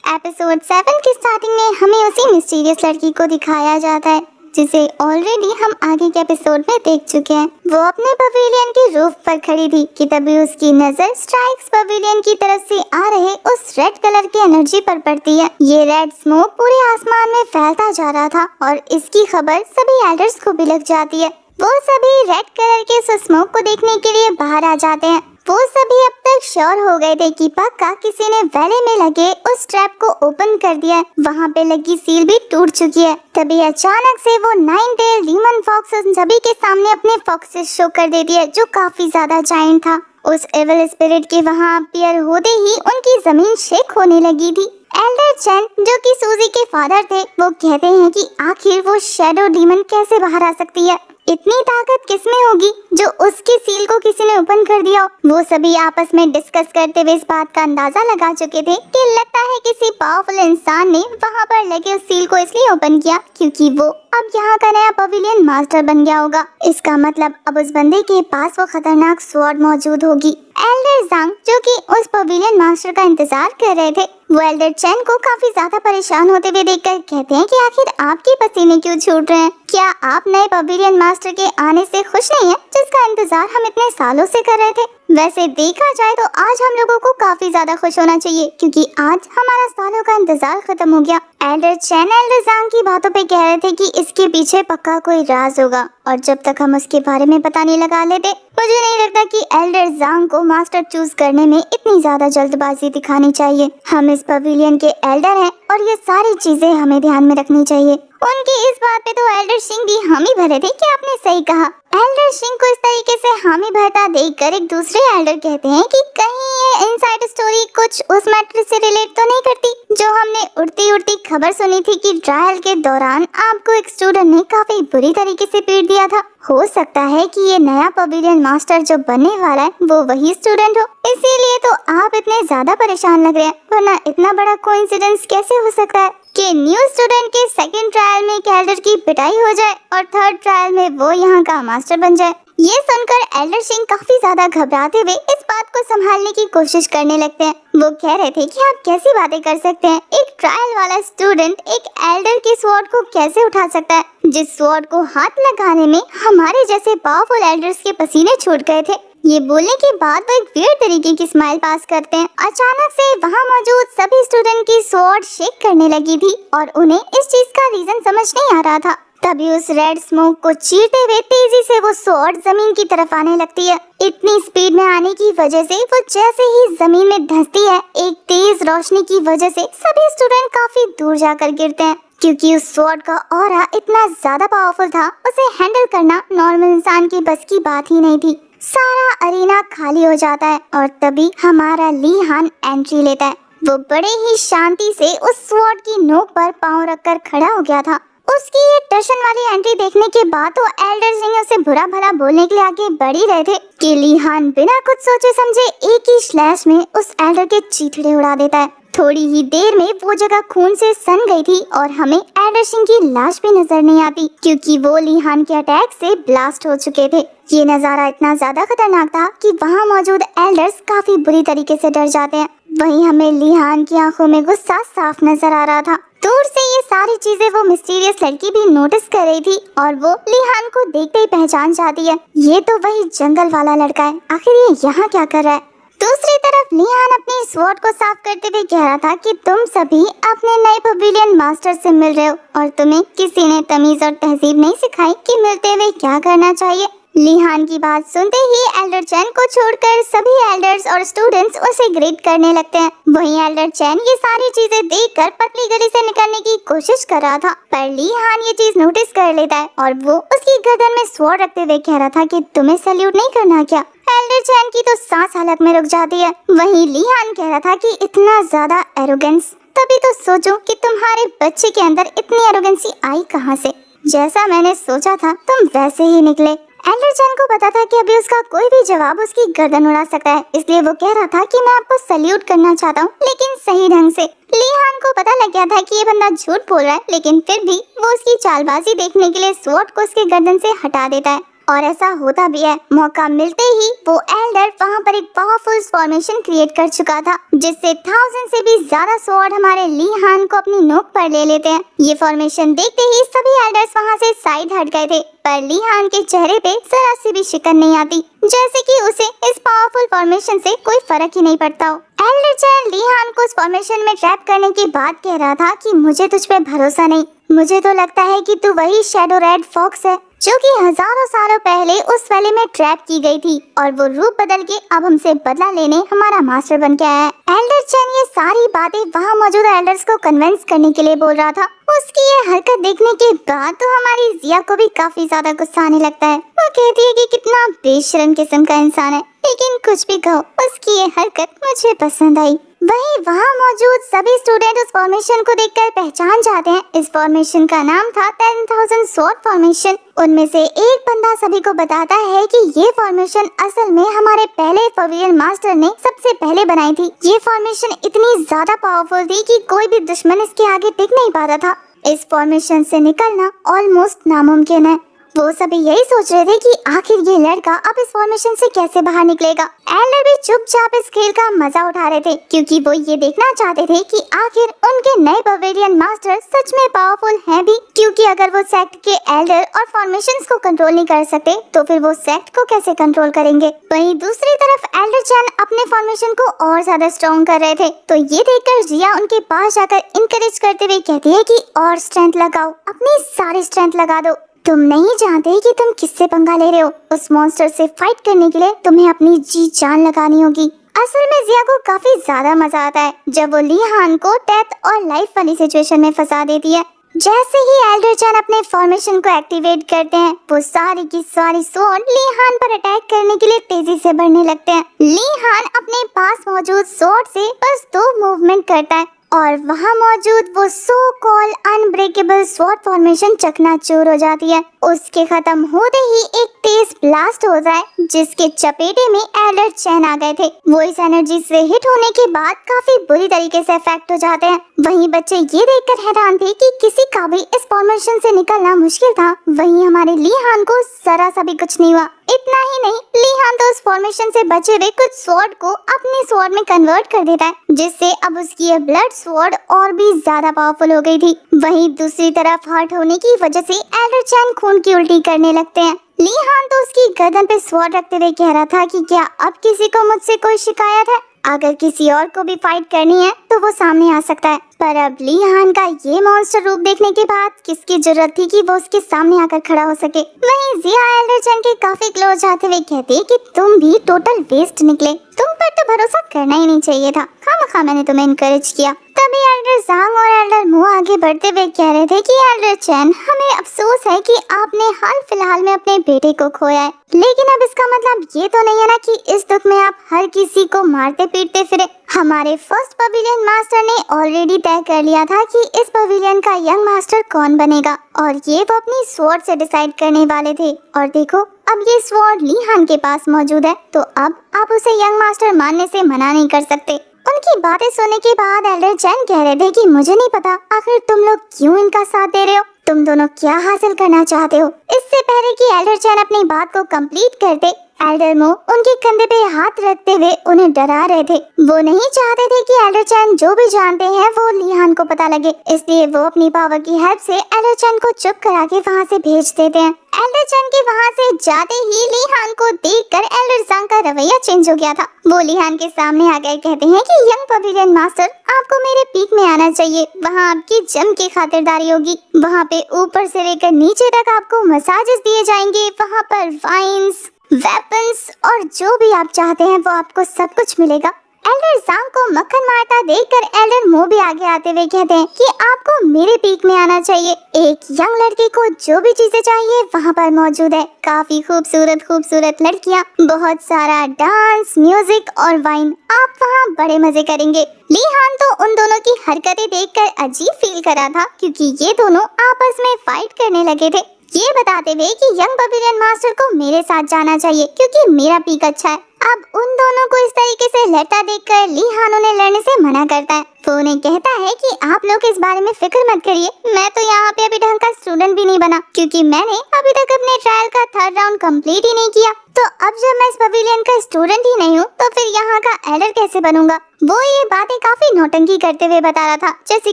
एपिसोड 7 की स्टार्टिंग में हमें उसी मिस्टीरियस लड़की को दिखाया जाता है जिसे ऑलरेडी हम आगे के एपिसोड में देख चुके हैं। वो अपने पवेलियन के रूफ पर खड़ी थी कि तभी उसकी नजर स्ट्राइक्स पवेलियन की तरफ से आ रहे उस रेड कलर की एनर्जी पर पड़ती है। ये रेड स्मोक पूरे आसमान में फैलता जा रहा था और इसकी खबर सभी एल्डर्स को भी लग जाती है। वो सभी रेड कलर के उस स्मोक को देखने के लिए बाहर आ जाते हैं। वो सभी अब तक श्योर हो गए थे कि पक्का किसी ने वैले में लगे उस ट्रैप को ओपन कर दिया है। वहाँ पे लगी सील भी टूट चुकी है। तभी अचानक से वो 9 टेल डीमन फॉक्स उन सभी के सामने अपने फॉक्सेस शो कर देती है जो काफी ज्यादा जायंट था। उस एविल स्पिरिट के वहाँ अपीयर होते ही उनकी जमीन शेक होने लगी थी। एल्डर चैन जो कि सूजी के फादर थे, वो कहते हैं कि आखिर वो शैडो डीमन कैसे बाहर आ सकती है, इतनी ताकत किसमें होगी जो उसकी सील को किसी ने ओपन कर दिया हो। वो सभी आपस में डिस्कस करते हुए इस बात का अंदाजा लगा चुके थे कि लगता है किसी पावरफुल इंसान ने वहाँ पर लगे उस सील को इसलिए ओपन किया क्योंकि वो अब यहाँ का नया पवेलियन मास्टर बन गया होगा। इसका मतलब अब उस बंदे के पास वो खतरनाक स्वॉर्ड मौजूद होगी। एल्डर ज़ांग जो कि उस पवेलियन मास्टर का इंतजार कर रहे थे, वो एल्डर चैन को काफी ज्यादा परेशान होते हुए देखकर कहते हैं कि आखिर आपके पसीने क्यों छूट रहे हैं? क्या आप नए पवेलियन मास्टर के आने से खुश नहीं हैं, जिसका इंतजार हम इतने सालों से कर रहे थे? वैसे देखा जाए तो आज हम लोगों को काफी ज्यादा खुश होना चाहिए क्योंकि आज हमारा सालों का इंतजार खत्म हो गया। एल्डर चैन एल्डर ज़ांग की बातों पे कह रहे थे कि इसके पीछे पक्का कोई राज होगा और जब तक हम उसके बारे में पता नहीं लगा लेते, मुझे नहीं लगता कि एल्डर ज़ांग को मास्टर चूज करने में इतनी ज्यादा जल्दबाजी दिखानी चाहिए। हम इस पवेलियन के एल्डर हैं और ये सारी चीजें हमें ध्यान में रखनी चाहिए। उनकी इस बात पे तो एल्डर सिंह भी हामी भरे थे कि आपने सही कहा। एल्डर सिंह को इस तरीके से हामी भरता देखकर एक दूसरे एल्डर कहते हैं कि कहीं ये इनसाइड स्टोरी कुछ उस मैटर से रिलेट तो नहीं करती जो हमने उड़ती उड़ती खबर सुनी थी कि ट्रायल के दौरान आपको एक स्टूडेंट ने काफी बुरी तरीके से पीट दिया था। हो सकता है कि ये नया पवेलियन मास्टर जो बनने वाला है वो वही स्टूडेंट हो, इसीलिए तो आप इतने ज्यादा परेशान लग रहे हैं, वरना इतना बड़ा कोइंसिडेंस कैसे हो सकता है कि न्यू स्टूडेंट के सेकंड ट्रायल में एक एल्डर की पिटाई हो जाए और थर्ड ट्रायल में वो यहाँ का मास्टर बन जाए। ये सुनकर एल्डर सिंह काफी ज्यादा घबराते हुए इस बात को संभालने की कोशिश करने लगते हैं। वो कह रहे थे कि आप कैसी बातें कर सकते हैं, एक ट्रायल वाला स्टूडेंट एक एल्डर के स्वॉर्ड को कैसे उठा सकता है, जिस स्वॉर्ड को हाथ लगाने में हमारे जैसे पावरफुल एल्डर्स के पसीने छूट गए थे। ये बोलने के बाद वो एक वियर्ड तरीके की स्माइल पास करते हैं। अचानक से वहाँ मौजूद सभी स्टूडेंट की स्वॉर्ड शेक करने लगी थी और उन्हें इस चीज का रीजन समझ नहीं आ रहा था। तभी उस रेड स्मोक को चीरते हुए तेजी से वो स्वॉर्ड जमीन की तरफ आने लगती है। इतनी स्पीड में आने की वजह से वो जैसे ही जमीन में धंसती है, एक तेज रोशनी की वजह से सभी स्टूडेंट काफी दूर जाकर गिरते हैं क्योंकि उस स्वॉर्ड का ऑरा इतना ज्यादा पावरफुल था, उसे हैंडल करना नॉर्मल इंसान की बस की बात ही नहीं थी। सारा अरीना खाली हो जाता है और तभी हमारा ली हान एंट्री लेता है। वो बड़े ही शांति से उस स्वॉर्ड की नोक पर पांव रखकर खड़ा हो गया था। उसकी ये टशन वाली एंट्री देखने के बाद तो एल्डर सिंह उसे बुरा भला बोलने के लिए आगे बढ़ ही रहे थे कि ली हान बिना कुछ सोचे समझे एक ही स्लैश में उस एल्डर के चीथड़े उड़ा देता है। थोड़ी ही देर में वो जगह खून से सन गई थी और हमें एल्डर सिंह की लाश भी नजर नहीं आती क्योंकि वो ली हान के अटैक से ब्लास्ट हो चुके थे। ये नजारा इतना ज्यादा खतरनाक था कि वहाँ मौजूद एल्डर्स काफी बुरी तरीके से डर जाते हैं। वहीं हमें ली हान की आंखों में गुस्सा साफ नजर आ रहा था। दूर से ये सारी चीजें वो मिस्टीरियस लड़की भी नोटिस कर रही थी और वो ली हान को देखते ही पहचान जाती है। ये तो वही जंगल वाला लड़का है, आखिर ये यहाँ क्या कर रहा है? दूसरी तरफ ली हान अपनी स्वॉर्ड को साफ करते हुए कह रहा था कि तुम सभी अपने नए पवेलियन मास्टर से मिल रहे हो और तुम्हें किसी ने तमीज और तहजीब नहीं सिखाई कि मिलते हुए क्या करना चाहिए। ली हान की बात सुनते ही एल्डर चैन को छोड़कर सभी एल्डर्स और स्टूडेंट्स उसे ग्रीट करने लगते हैं। वहीं एल्डर चैन ये सारी चीजें देखकर पतली गली से निकलने की कोशिश कर रहा था, पर ली हान ये चीज नोटिस कर लेता है और वो उसकी गर्दन में स्वॉर्ड रखते हुए कह रहा था कि तुम्हें सैल्यूट नहीं करना क्या? एल्डर चैन की तो सांस हलक में रुक जाती है। वहीं ली हान कह रहा था कि इतना ज्यादा एरोगेंस, तभी तो सोचो कि तुम्हारे बच्चे के अंदर इतनी एरोगेंसी आई कहाँ से? जैसा मैंने सोचा था तुम वैसे ही निकले। एल्डर चैन को पता था कि अभी उसका कोई भी जवाब उसकी गर्दन उड़ा सकता है, इसलिए वो कह रहा था कि मैं आपको सैल्यूट करना चाहता हूँ, लेकिन सही ढंग से। ली हान को पता लग गया था कि ये बंदा झूठ बोल रहा है, लेकिन फिर भी वो उसकी चालबाजी देखने के लिए स्वॉर्ड को उसके गर्दन से हटा देता है। और ऐसा होता भी है। मौका मिलते ही वो एल्डर वहाँ पर एक पावरफुल फॉर्मेशन क्रिएट कर चुका था, जिससे 1000 से भी ज्यादा स्वॉर्ड हमारे ली हान को अपनी नोक पर ले लेते हैं। ये फॉर्मेशन देखते ही सभी एल्डर्स वहाँ से साइड हट गए थे, पर ली हान के चेहरे पे जरा सी भी शिकन नहीं आती, जैसे कि उसे इस पावरफुल फॉर्मेशन से कोई फर्क ही नहीं पड़ता हो। एल्डर चैन ली हान को उस फॉर्मेशन में ट्रैप करने की बात कह रहा था कि मुझे तुझ पे भरोसा नहीं, मुझे तो लगता है कि तू वही शैडो रेड फॉक्स है जो कि हजारों सालों पहले उस वैली में ट्रैप की गई थी और वो रूप बदल के अब हमसे बदला लेने हमारा मास्टर बन के आया है। एल्डर चैन ये सारी बातें वहाँ मौजूद एल्डर्स को कन्विंस करने के लिए बोल रहा था। उसकी ये हरकत देखने के बाद तो हमारी जिया को भी काफी ज्यादा गुस्सा आने लगता है। वो कहती है कि कितना बेशर्म किस्म का इंसान है, लेकिन कुछ भी कहो, उसकी ये हरकत मुझे पसंद आई। वहीं वहाँ मौजूद सभी स्टूडेंट उस फॉर्मेशन को देखकर पहचान जाते हैं। इस फॉर्मेशन का नाम था 10,000 स्वॉर्ड फॉर्मेशन। उनमें से एक बंदा सभी को बताता है कि ये फॉर्मेशन असल में हमारे पहले पवेलियन मास्टर ने सबसे पहले बनाई थी। ये फॉर्मेशन इतनी ज्यादा पावरफुल थी कि कोई भी दुश्मन इसके आगे टिक नहीं पाता था। इस फॉर्मेशन से निकलना ऑलमोस्ट नामुमकिन है। वो सभी यही सोच रहे थे कि आखिर ये लड़का अब इस फॉर्मेशन से कैसे बाहर निकलेगा। एल्डर भी चुपचाप इस खेल का मजा उठा रहे थे, क्योंकि वो ये देखना चाहते थे कि आखिर उनके नए पवेलियन मास्टर सच में पावरफुल हैं भी, क्योंकि अगर वो सेक्ट के एल्डर और फॉर्मेशंस को कंट्रोल नहीं कर सकते तो फिर वो सेक्ट को कैसे कंट्रोल करेंगे। वहीं दूसरी तरफ एल्डर चैन अपने फॉर्मेशन को और ज्यादा स्ट्रॉन्ग कर रहे थे, तो ये देखकर जिया उनके पास जाकर इंकरेज करते हुए कहती है कि और स्ट्रेंथ लगाओ, अपनी सारी स्ट्रेंथ लगा दो। तुम नहीं जानते कि तुम किससे पंगा ले रहे हो। उस मॉन्स्टर से फाइट करने के लिए तुम्हें अपनी जी जान लगानी होगी। असल में जिया को काफी ज्यादा मजा आता है जब वो ली हान को डेथ और लाइफ वाली सिचुएशन में फंसा देती है। जैसे ही एल्डर चैन अपने फॉर्मेशन को एक्टिवेट करते हैं, वो सारी की सारी स्वॉर्ड ली हान पर अटैक करने के लिए तेजी से बढ़ने लगते हैं। ली हान अपने पास मौजूद स्वॉर्ड से बस 2 मूवमेंट करता है और वहाँ मौजूद वो सो कॉल अनब्रेकेबल स्वॉर्ड फॉर्मेशन चकनाचूर हो जाती है। उसके खत्म होते ही एक तेज ब्लास्ट होता है, जिसके चपेटे में एल्डर चैन आ गए थे। वो इस एनर्जी से हिट होने के बाद काफी बुरी तरीके से अफेक्ट हो जाते हैं। वहीं बच्चे ये देखकर हैरान थे कि किसी का भी इस फॉर्मेशन से निकलना मुश्किल था। वहीं हमारे ली हान को जरा सा भी कुछ नहीं हुआ। इतना ही नहीं, ली हान तो उस फॉर्मेशन से बचे हुए कुछ स्वॉर्ड को अपने स्वॉर्ड में कन्वर्ट कर देता है, जिससे अब उसकी ये ब्लड स्वॉर्ड और भी ज्यादा पावरफुल हो गई थी। वहीं दूसरी तरफ हर्ट होने की वजह से एल्डर चैन खून की उल्टी करने लगते हैं। ली हान तो उसकी गर्दन पे स्वॉर्ड रखते हुए कह रहा था कि क्या अब किसी को मुझसे कोई शिकायत है? अगर किसी और को भी फाइट करनी है तो वो सामने आ सकता है। पर अब ली हान का ये मॉन्स्टर रूप देखने के बाद किसकी जरूरत थी कि वो उसके सामने आकर खड़ा हो सके। वहीं जिया एल्डर चैन के काफी क्लोज जाते हुए कहते कि तुम भी टोटल वेस्ट निकले, तुम पर तो भरोसा करना ही नहीं चाहिए था, खामखा मैंने तुम्हें इनकरेज किया। तभी एल्डर जांग और एल्डर मू आगे बढ़ते हुए कह रहे थे कि एल्डर चैन, हमें अफसोस है कि आपने हाल फिलहाल में अपने बेटे को खोया है, लेकिन अब इसका मतलब ये तो नहीं है ना कि इस दुख में आप हर किसी को मारते पीटते फिरे। हमारे फर्स्ट पवेलियन मास्टर ने ऑलरेडी तय कर लिया था कि इस पवेलियन का यंग मास्टर कौन बनेगा, और ये वो अपनी स्वॉर्ड से डिसाइड करने वाले थे। और देखो, अब ये स्वॉर्ड ली हान के पास मौजूद है, तो अब आप उसे यंग मास्टर मानने से मना नहीं कर सकते। उनकी बातें सुनने के बाद एल्डर चैन कह रहे थे कि मुझे नहीं पता आखिर तुम लोग क्यों इनका साथ दे रहे हो, तुम दोनों क्या हासिल करना चाहते हो। इससे पहले कि एल्डर चैन अपनी बात को कंप्लीट करते, एल्डर मो उनके कंधे पे हाथ रखते हुए उन्हें डरा रहे थे। वो नहीं चाहते थे कि एल्डर चैन जो भी जानते हैं वो ली हान को पता लगे, इसलिए वो अपनी पावर की हेल्प से एल्डर चैन को चुप करा के वहाँ से भेज देते हैं। एल्डर चैन के वहाँ से जाते ही ली हान को देखकर एल्डर जांग का रवैया चेंज हो गया था। वो ली हान के सामने आ गए, कहते हैं कि यंग पवेलियन मास्टर, आपको मेरे पीक में आना चाहिए, वहाँ आपकी जम की खातिरदारी होगी। वहाँ पे ऊपर से लेकर नीचे तक आपको मसाजेस दिए जाएंगे, वहाँ पर वाइन्स, वेपन्स और जो भी आप चाहते हैं वो आपको सब कुछ मिलेगा। एल्डर जांग को मक्खन मारता देखकर एल्डर मो भी आगे आते हुए कहते हैं कि आपको मेरे पीक में आना चाहिए। एक यंग लड़की को जो भी चीजें चाहिए वहाँ पर मौजूद है, काफी खूबसूरत खूबसूरत लड़कियाँ, बहुत सारा डांस, म्यूजिक और वाइन, आप वहाँ बड़े मजे करेंगे। ली हान तो उन दोनों की हरकतें देखकर अजीब फील कर रहा था, क्योंकि ये दोनों आपस में फाइट करने लगे थे, ये बताते हुए कि यंग पवेलियन मास्टर को मेरे साथ जाना चाहिए क्योंकि मेरा पीक अच्छा है। अब उन दोनों को इस तरीके से लड़ता देखकर ली हान उन्हें लड़ने से मना करता है। वो उन्हें कहता है कि आप लोग इस बारे में फिक्र मत करिए, मैं तो यहाँ पे अभी ढंग का स्टूडेंट भी नहीं बना, क्योंकि मैंने अभी तक अपने ट्रायल का 3rd राउंड कंप्लीट ही नहीं किया। तो अब जब मैं इस पवेलियन का स्टूडेंट ही नहीं हूँ तो फिर यहाँ का एल्डर कैसे बनूंगा। वो ये बातें काफी नौटंकी करते हुए बता रहा था, जैसे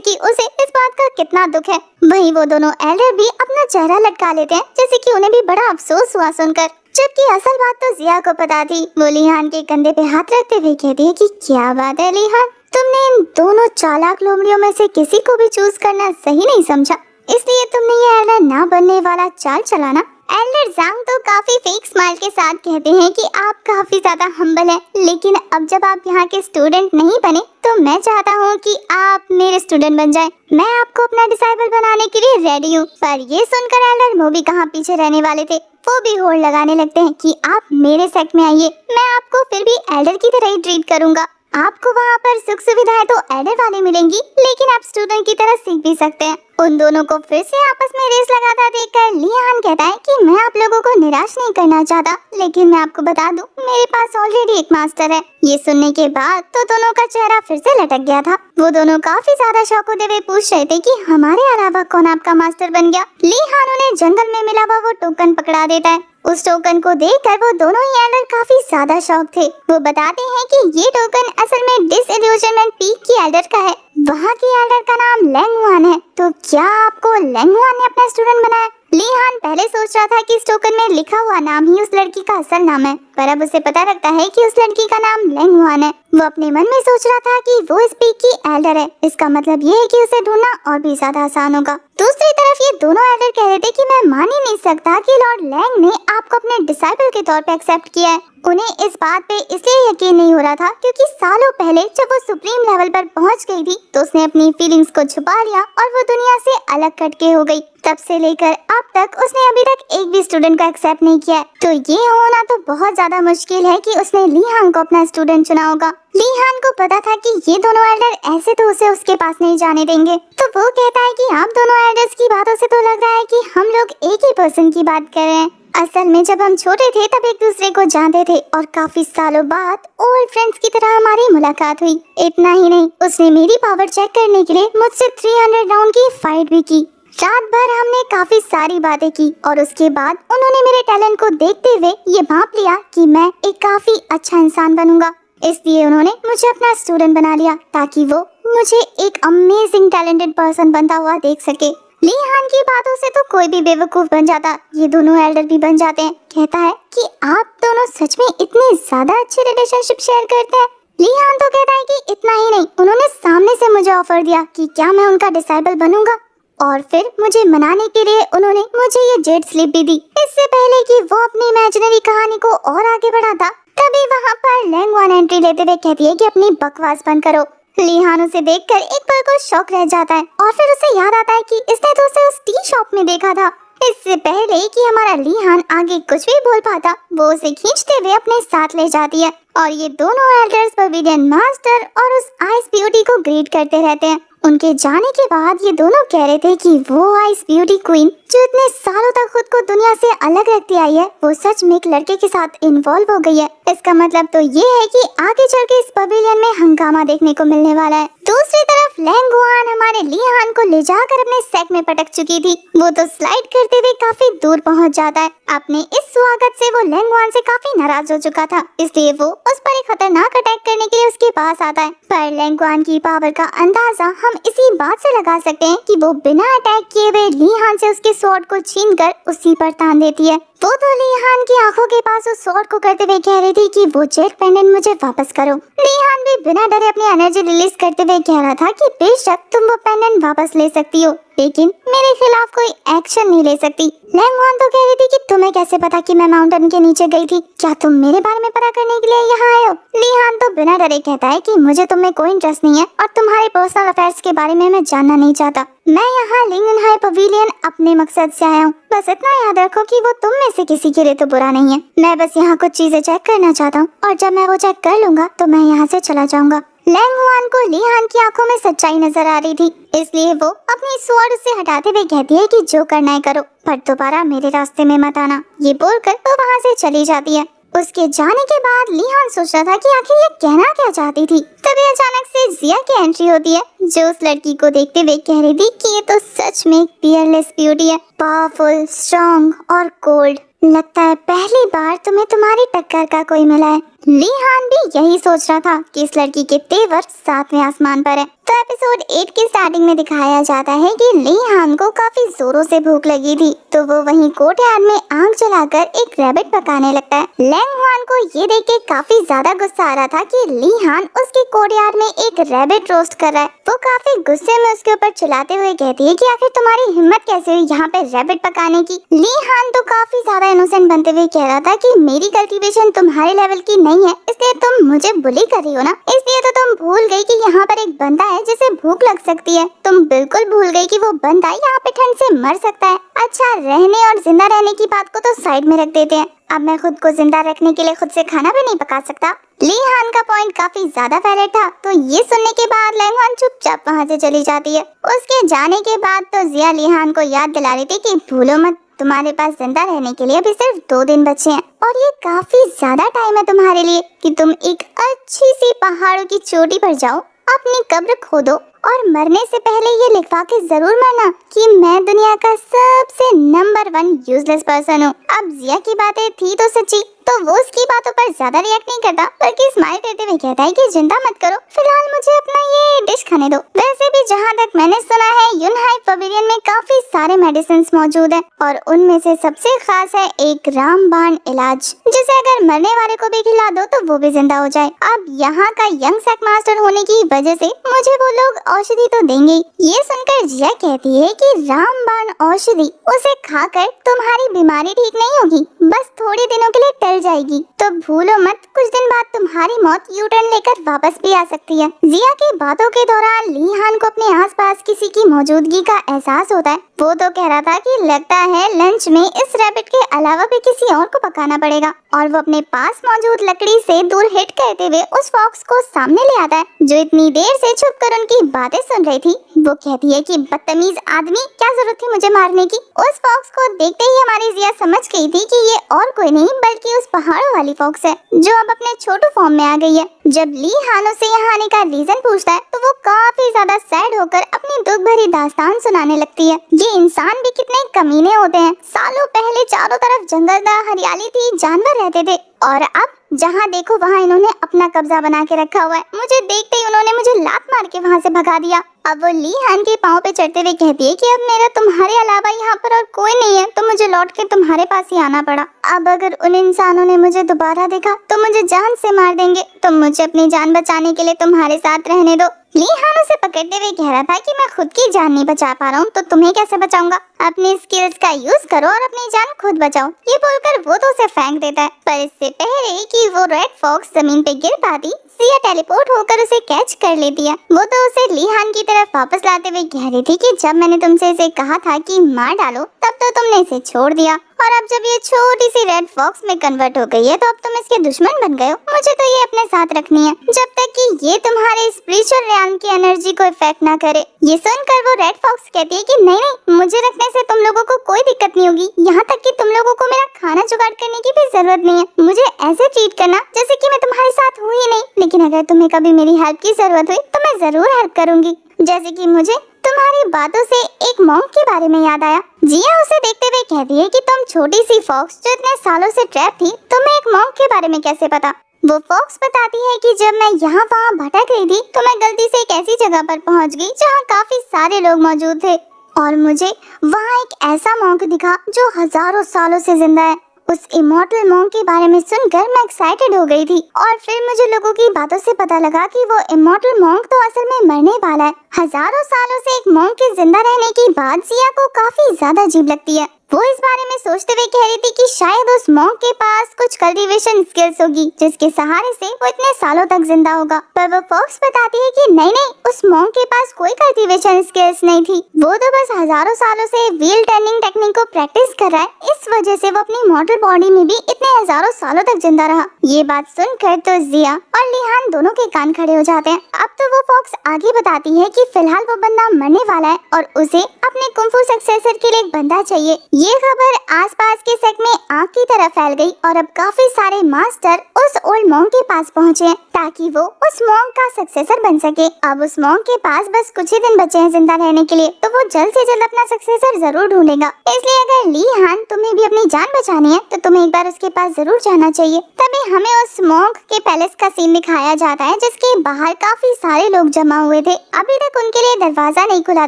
कि उसे इस बात का कितना दुख है। वहीं वो दोनों एल्डर भी अपना चेहरा लटका लेते हैं, जैसे कि उन्हें भी बड़ा अफसोस हुआ सुनकर। जबकि असल बात तो जिया को पता थी। वो लीहान के कंधे पे हाथ रखते हुए कहती है कि क्या बात है लीहान, तुमने इन दोनों चालाक लोमड़ियों में से किसी को भी चूज करना सही नहीं समझा, इसलिए तुमने ये एल्डर ना बनने वाला चाल चलाना। एल्डर जांग तो काफी फेक स्माइल के साथ कहते हैं कि आप काफी ज्यादा हम्बल हैं, लेकिन अब जब आप यहाँ के स्टूडेंट नहीं बने तो मैं चाहता हूँ कि आप मेरे स्टूडेंट बन जाएं। मैं आपको अपना डिसाइबल बनाने के लिए रेडी हूँ। पर ये सुनकर एल्डर मोबी कहाँ पीछे रहने वाले थे, वो भी होड़ लगाने लगते हैं कि आप मेरे सेक्ट में आइए, मैं आपको फिर भी एल्डर की तरह ही ट्रीट करूंगा। आपको वहाँ पर सुख सुविधाएं तो एल्डर वाली मिलेंगी, लेकिन आप स्टूडेंट की तरह सीख भी सकते हैं। उन दोनों को फिर से आपस में रेस लगाता देखकर लीहान कहता है कि मैं आप लोगों को निराश नहीं करना चाहता, लेकिन मैं आपको बता दूं, मेरे पास ऑलरेडी एक मास्टर है। ये सुनने के बाद तो दोनों का चेहरा फिर से लटक गया था। वो दोनों काफी ज्यादा शौक होते हुए पूछ रहे थे कि हमारे अलावा कौन आपका मास्टर बन गया। लीहान उन्हें जंगल में मिला हुआ वो टोकन पकड़ा देता है। उस टोकन को देखकर वो दोनों ही एल्डर काफी ज्यादा शौक थे। वो बताते हैं कि ये टोकन असल में डिसइल्यूजनमेंट पीक की एल्डर का है। वहाँ की एल्डर का नाम लैंगवान है। तो क्या आपको लैंगवान ने अपना स्टूडेंट बनाया? लीहान पहले सोच रहा था कि इस टोकन में लिखा हुआ नाम ही उस लड़की का असल नाम है, पर अब उसे पता लगता है कि उस लड़की का नाम लैंगवान है। वो अपने मन में सोच रहा था कि वो इस पीक की एल्डर है। इसका मतलब ये है कि उसे ढूंढना और भी ज्यादा आसान होगा। दूसरी तरफ ये दोनों एल्डर कह रहे थे कि मैं मान ही नहीं सकता कि लॉर्ड लैंग ने आपको अपने डिसाइबल के तौर पे एक्सेप्ट किया है। उन्हें इस बात पे इसलिए यकीन नहीं हो रहा था क्योंकि सालों पहले जब वो सुप्रीम लेवल पर पहुंच गई थी तो उसने अपनी फीलिंग्स को छुपा लिया और वो दुनिया से अलग कटके हो गई। तब से लेकर अब तक उसने अभी तक एक भी स्टूडेंट को एक्सेप्ट नहीं किया है। तो ये होना तो बहुत ज्यादा मुश्किल है कि उसने लीहान को अपना स्टूडेंट चुना होगा। लीहान को पता था कि ये दोनों एल्डर ऐसे तो उसे उसके पास नहीं जाने देंगे। तो वो कहता है कि आप दोनों एल्डर्स की बातों से तो लग रहा है कि हम लोग एक ही पर्सन की बात कर रहे हैं। असल में जब हम छोटे थे तब एक दूसरे को जानते थे और काफी सालों बाद ओल्ड फ्रेंड्स की तरह हमारी मुलाकात हुई। इतना ही नहीं, उसने मेरी पावर चेक करने के लिए मुझसे 300 राउंड की फाइट भी की। रात भर हमने काफी सारी बातें की और उसके बाद उन्होंने मेरे टैलेंट को देखते हुए ये भांप लिया कि मैं एक काफी अच्छा इंसान बनूंगा। इसलिए उन्होंने मुझे अपना स्टूडेंट बना लिया ताकि वो मुझे एक अमेजिंग टैलेंटेड पर्सन बनता हुआ देख सके। लीहान की बातों से तो कोई भी बेवकूफ बन जाता, ये दोनों एल्डर भी बन जाते हैं। कहता है कि आप दोनों सच में इतने ज्यादा अच्छे रिलेशनशिप शेयर करते हैं। लीहान तो कहता है कि इतना ही नहीं, उन्होंने सामने से मुझे ऑफर दिया कि क्या मैं उनका डिसाइबल बनूंगा और फिर मुझे मनाने के लिए उन्होंने मुझे ये जेड स्लिप भी दी। इससे पहले कि वो अपनी इमेजिनरी कहानी को और आगे बढ़ाता, तभी वहाँ पर लैंगवान एंट्री लेते हुए कहती है कि अपनी बकवास बंद करो। लीहान उसे देखकर एक पल को शॉक रह जाता है और फिर उसे याद आता है कि इसने तो उसे उस टी शॉप में देखा था। इससे पहले कि हमारा लीहान आगे कुछ भी बोल पाता, वो उसे खींचते हुए अपने साथ ले जाती है और ये दोनों एल्डर्स पवेलियन मास्टर और उस आइस ब्यूटी को ग्रीट करते रहते हैं। उनके जाने के बाद ये दोनों कह रहे थे कि वो आइस ब्यूटी क्वीन जो इतने सालों तक खुद को दुनिया से अलग रखती आई है, वो सच में एक लड़के के साथ इन्वॉल्व हो गई है। इसका मतलब तो ये है कि आगे चल के इस पवेलियन में हंगामा देखने को मिलने वाला है। दूसरी तरफ लैंगवान हमारे लीहान को ले जाकर अपने सेट में पटक चुकी थी। वो तो स्लाइड करते हुए काफी दूर पहुंच जाता है। अपने इस स्वागत से वो लैंगवान से काफी नाराज हो चुका था, इसलिए वो उस पर एक खतरनाक अटैक करने के लिए उसके पास आता है। पर लैंगवान की पावर का अंदाजा हम इसी बात से लगा सकते हैं कि वो बिना अटैक किए हुए लीहान से उसके स्वॉर्ड को छीनकर उसी पर तान देती है। वो तो लीहान की आंखों के पास उस स्वॉर्ड को करते हुए कह रही थी कि वो जेड पेंडेंट मुझे वापस करो। लीहान भी बिना डरे अपनी एनर्जी रिलीज करते हुए कह रहा था कि बेशक तुम वो पेंडेंट वापस ले सकती हो, लेकिन मेरे खिलाफ कोई एक्शन नहीं ले सकती। लैंगवान तो कह रही थी कि तुम्हें कैसे पता कि मैं माउंटेन के नीचे गई थी? क्या तुम मेरे बारे में पता करने के लिए यहाँ आए हो? लीहान तो बिना डरे कहता है कि मुझे तुम में कोई इंटरेस्ट नहीं है और तुम्हारे पर्सनल अफेयर्स के बारे में मैं जानना नहीं चाहता। मैं यहाँ लिंगनहाई पवेलियन अपने मकसद से आया हूँ। बस इतना याद रखो कि वो तुम में से किसी के लिए तो बुरा नहीं है। मैं बस यहाँ कुछ चीजें चेक करना चाहता हूँ और जब मैं वो चेक कर लूंगा तो मैं यहाँ से चला जाऊंगा। लैंगवान को लीहान की आंखों में सच्चाई नजर आ रही थी, इसलिए वो अपनी स्वॉर्ड से हटाते हुए कहती है कि जो करना है करो, पर दोबारा मेरे रास्ते में मत आना। ये बोलकर वो वहाँ से चली जाती है। उसके जाने के बाद लिहान सोच रहा था कि आखिर ये कहना क्या चाहती थी। तभी अचानक से जिया की एंट्री होती है, जो उस लड़की को देखते हुए कह रही थी कि ये तो सच में एक पियरलेस ब्यूटी है, पावरफुल, स्ट्रॉन्ग और कोल्ड। लगता है पहली बार तुम्हें तुम्हारी टक्कर का कोई मिला है। लिहान भी यही सोच रहा था कि इस लड़की के तेवर सातवें आसमान पर है। तो एपिसोड 8 की स्टार्टिंग में दिखाया जाता है कि लिहान को काफी जोरों से भूख लगी थी, तो वो वहीं कोर्टयार्ड में आग जलाकर एक रैबिट पकाने लगता है। लैंग हुआन को ये देख के काफी ज्यादा गुस्सा आ रहा था कि लिहान उसके कोर्टयार्ड में एक रैबिट रोस्ट कर रहा है। वो काफी गुस्से में उसके ऊपर चिल्लाते हुए कहती है कि आखिर तुम्हारी हिम्मत कैसे हुई यहाँ पे रैबिट पकाने की। लिहान तो काफी ज्यादा इनोसेंट बनते हुए कह रहा था कि मेरी कल्टीवेशन तुम्हारे लेवल की नहीं है, इसलिए तुम मुझे बुली कर रही हो ना, इसलिए तो तुम भूल गई कि यहाँ पर एक बंदा है जिसे भूख लग सकती है। तुम बिल्कुल भूल गई कि वो बंदा यहाँ पे ठंड से मर सकता है। अच्छा, रहने और जिंदा रहने की बात को तो साइड में रख देते हैं। अब मैं खुद को जिंदा रखने के लिए खुद से खाना भी नहीं पका सकता। लिहान का पॉइंट काफी ज्यादा वैलिड था, तो ये सुनने के बाद लैंगवान चुपचाप वहाँ से चली जाती है। उसके जाने के बाद तो जिया लिहान को याद दिला रही थी कि भूलो मत, तुम्हारे पास जिंदा रहने के लिए अभी सिर्फ 2 दिन बचे हैं और ये काफी ज्यादा टाइम है तुम्हारे लिए कि तुम एक अच्छी सी पहाड़ों की चोटी पर जाओ, अपनी कब्र खोदो और मरने से पहले ये लिखवा के जरूर मरना कि मैं दुनिया का सबसे नंबर 1 यूजलेस पर्सन हूँ। अब जिया की बातें थी तो सच्ची, तो वो उसकी बातों पर ज्यादा रिएक्ट नहीं करता, बल्कि स्माइल करते हुए कहता है कि चिंता मत करो, फिलहाल मुझे अपना ये डिश खाने दो। वैसे भी जहाँ तक मैंने सुना है यूनहाई पवेलियन में काफी सारे मेडिसिन मौजूद हैं और उनमें से सबसे खास है एक रामबाण इलाज, जिसे अगर मरने वाले को भी खिला दो तो वो भी जिंदा हो जाए। अब यहाँ का यंग सेक मास्टर होने की वजह से मुझे वो लोग औषधि तो देंगे। ये सुनकर जिया कहती है कि रामबाण औषधि, उसे खाकर तुम्हारी बीमारी ठीक नहीं होगी, बस थोड़े दिनों के लिए टल जाएगी, तो भूलो मत कुछ दिन बाद तुम्हारी मौत यू टर्न लेकर वापस भी आ सकती है। जिया की बातों के दौरान लिहान को अपने आसपास किसी की मौजूदगी का एहसास होता है। वो तो कह रहा था कि लगता है लंच में इस रैबिट के अलावा भी किसी और को पकाना पड़ेगा, और वो अपने पास मौजूद लकड़ी से दूर हिट करते हुए उस फॉक्स को सामने ले आता है, जो इतनी देर से छुपकर उनकी बातें सुन रही थी। वो कहती है कि बदतमीज आदमी, क्या जरूरत थी मुझे मारने की। उस फॉक्स को देखते ही हमारी जिया समझ गई थी कि ये और कोई नहीं बल्कि उस पहाड़ों वाली फॉक्स है, जो अब अपने छोटू फॉर्म में आ गई है। जब लिहान से यहाँ आने का रीजन पूछता है तो वो काफी ज्यादा सैड होकर अपनी दुख भरी दास्तान सुनाने लगती है। ये इंसान भी कितने कमीने होते हैं। सालों पहले चारों तरफ जंगल था, हरियाली थी, जानवर रहते थे, और अब जहाँ देखो वहाँ इन्होंने अपना कब्जा बना के रखा हुआ है। मुझे देखते ही उन्होंने मुझे लात मार के वहाँ से भगा दिया। अब वो लिहान के पाँव पे चढ़ते हुए कहती है कि अब मेरा तुम्हारे अलावा यहाँ पर और कोई नहीं है, तो मुझे लौट के तुम्हारे पास ही आना पड़ा। अब अगर उन इंसानों ने मुझे दोबारा देखा तो मुझे जान से मार देंगे, तो मुझे अपनी जान बचाने के लिए तुम्हारे साथ रहने दो। लिहान उसे पकड़ते हुए कह रहा था कि मैं खुद की जान नहीं बचा पा रहा हूँ, तो तुम्हें कैसे बचाऊंगा। अपनी स्किल्स का यूज करो और अपनी जान खुद बचाओ। ये बोलकर वो तो उसे फेंक देता है, पर इससे पहले कि वो रेड फॉक्स जमीन पे गिर पाती, जिया टेलीपोर्ट होकर उसे कैच कर लेती है। वो तो उसे लिहान की तरफ वापस लाते हुए कह रही थी कि जब मैंने तुमसे इसे कहा था कि मार डालो, तब तो तुमने इसे छोड़ दिया, और अब जब ये छोटी सी रेड फॉक्स में कन्वर्ट हो गई है तो अब तुम इसके दुश्मन बन गए हो। मुझे तो ये अपने साथ रखनी है जब तक कि ये तुम्हारे स्पिरिचुअल रियान की एनर्जी को इफेक्ट ना करे। ये सुनकर वो रेड फॉक्स कहती है कि नहीं नहीं, मुझे रखने से तुम लोगों को कोई दिक्कत नहीं होगी, यहाँ तक कि तुम लोगों को मेरा खाना जुगाड़ करने की भी जरूरत नहीं है। मुझे ऐसे ट्रीट करना जैसे कि मैं तुम्हारे साथ हूँ ही नहीं, लेकिन अगर तुम्हें कभी मेरी हेल्प की जरूरत हुई तो मैं जरूर हेल्प करूंगी। जैसे कि मुझे तुम्हारी बातों से एक मॉन्क के बारे में याद आया। जिया उसे देखते हुए कहती है कि तुम छोटी सी फॉक्स जो इतने सालों से ट्रैप थी, तुम्हें एक मॉन्क के बारे में कैसे पता। वो फॉक्स बताती है कि जब मैं यहाँ वहाँ भटक रही थी तो मैं गलती से एक ऐसी जगह पर पहुँच गई जहाँ काफी सारे लोग मौजूद थे, और मुझे वहाँ एक ऐसा मॉन्क दिखा जो हजारों सालों से जिंदा है। उस इमॉर्टल मॉन्क के बारे में सुनकर मैं एक्साइटेड हो गई थी, और फिर मुझे लोगों की बातों से पता लगा कि वो इमॉर्टल मॉन्क तो असल में मरने वाला है। हजारों सालों से एक मॉन्क के जिंदा रहने की बात जिया को काफी ज्यादा अजीब लगती है। वो इस बारे में सोचते हुए कह रही थी कि शायद उस मॉन्क के पास कुछ कल्टीवेशन स्किल्स होगी जिसके सहारे से वो इतने सालों तक जिंदा होगा। पर वो फॉक्स बताती है कि नहीं नहीं, उस मॉन्क के पास कोई कल्टीवेशन स्किल्स नहीं थी, वो तो बस हजारों सालों से व्हील टर्निंग टेक्निक को प्रैक्टिस कर रहा है, इस वजह से वो अपनी मॉडल बॉडी में भी इतने हजारों सालों तक जिंदा रहा। ये बात सुनकर तो जिया और लिहान दोनों के कान खड़े हो जाते हैं। अब तो वो फॉक्स आगे बताती है कि फिलहाल वो बंदा मरने वाला है और उसे अपने कुंफू सक्सेसर के लिए एक बंदा चाहिए। ये खबर आसपास के सेक्ट में आग की तरह फैल गई और अब काफी सारे मास्टर उस ओल्ड मॉन्क के पास पहुंचे ताकि वो उस मॉन्क का सक्सेसर बन सके। अब उस मॉन्क के पास बस कुछ ही दिन बचे हैं जिंदा रहने के लिए, तो वो जल्द से जल्द अपना सक्सेसर जरूर ढूंढेगा। इसलिए अगर ली हान तुम्हें भी अपनी जान बचानी है तो तुम्हें एक बार उसके पास जरूर जाना चाहिए। तभी हमें उस मॉन्क के पैलेस का सीन दिखाया जाता है जिसके बाहर काफी सारे लोग जमा हुए थे। अभी तक उनके लिए दरवाजा नहीं खुला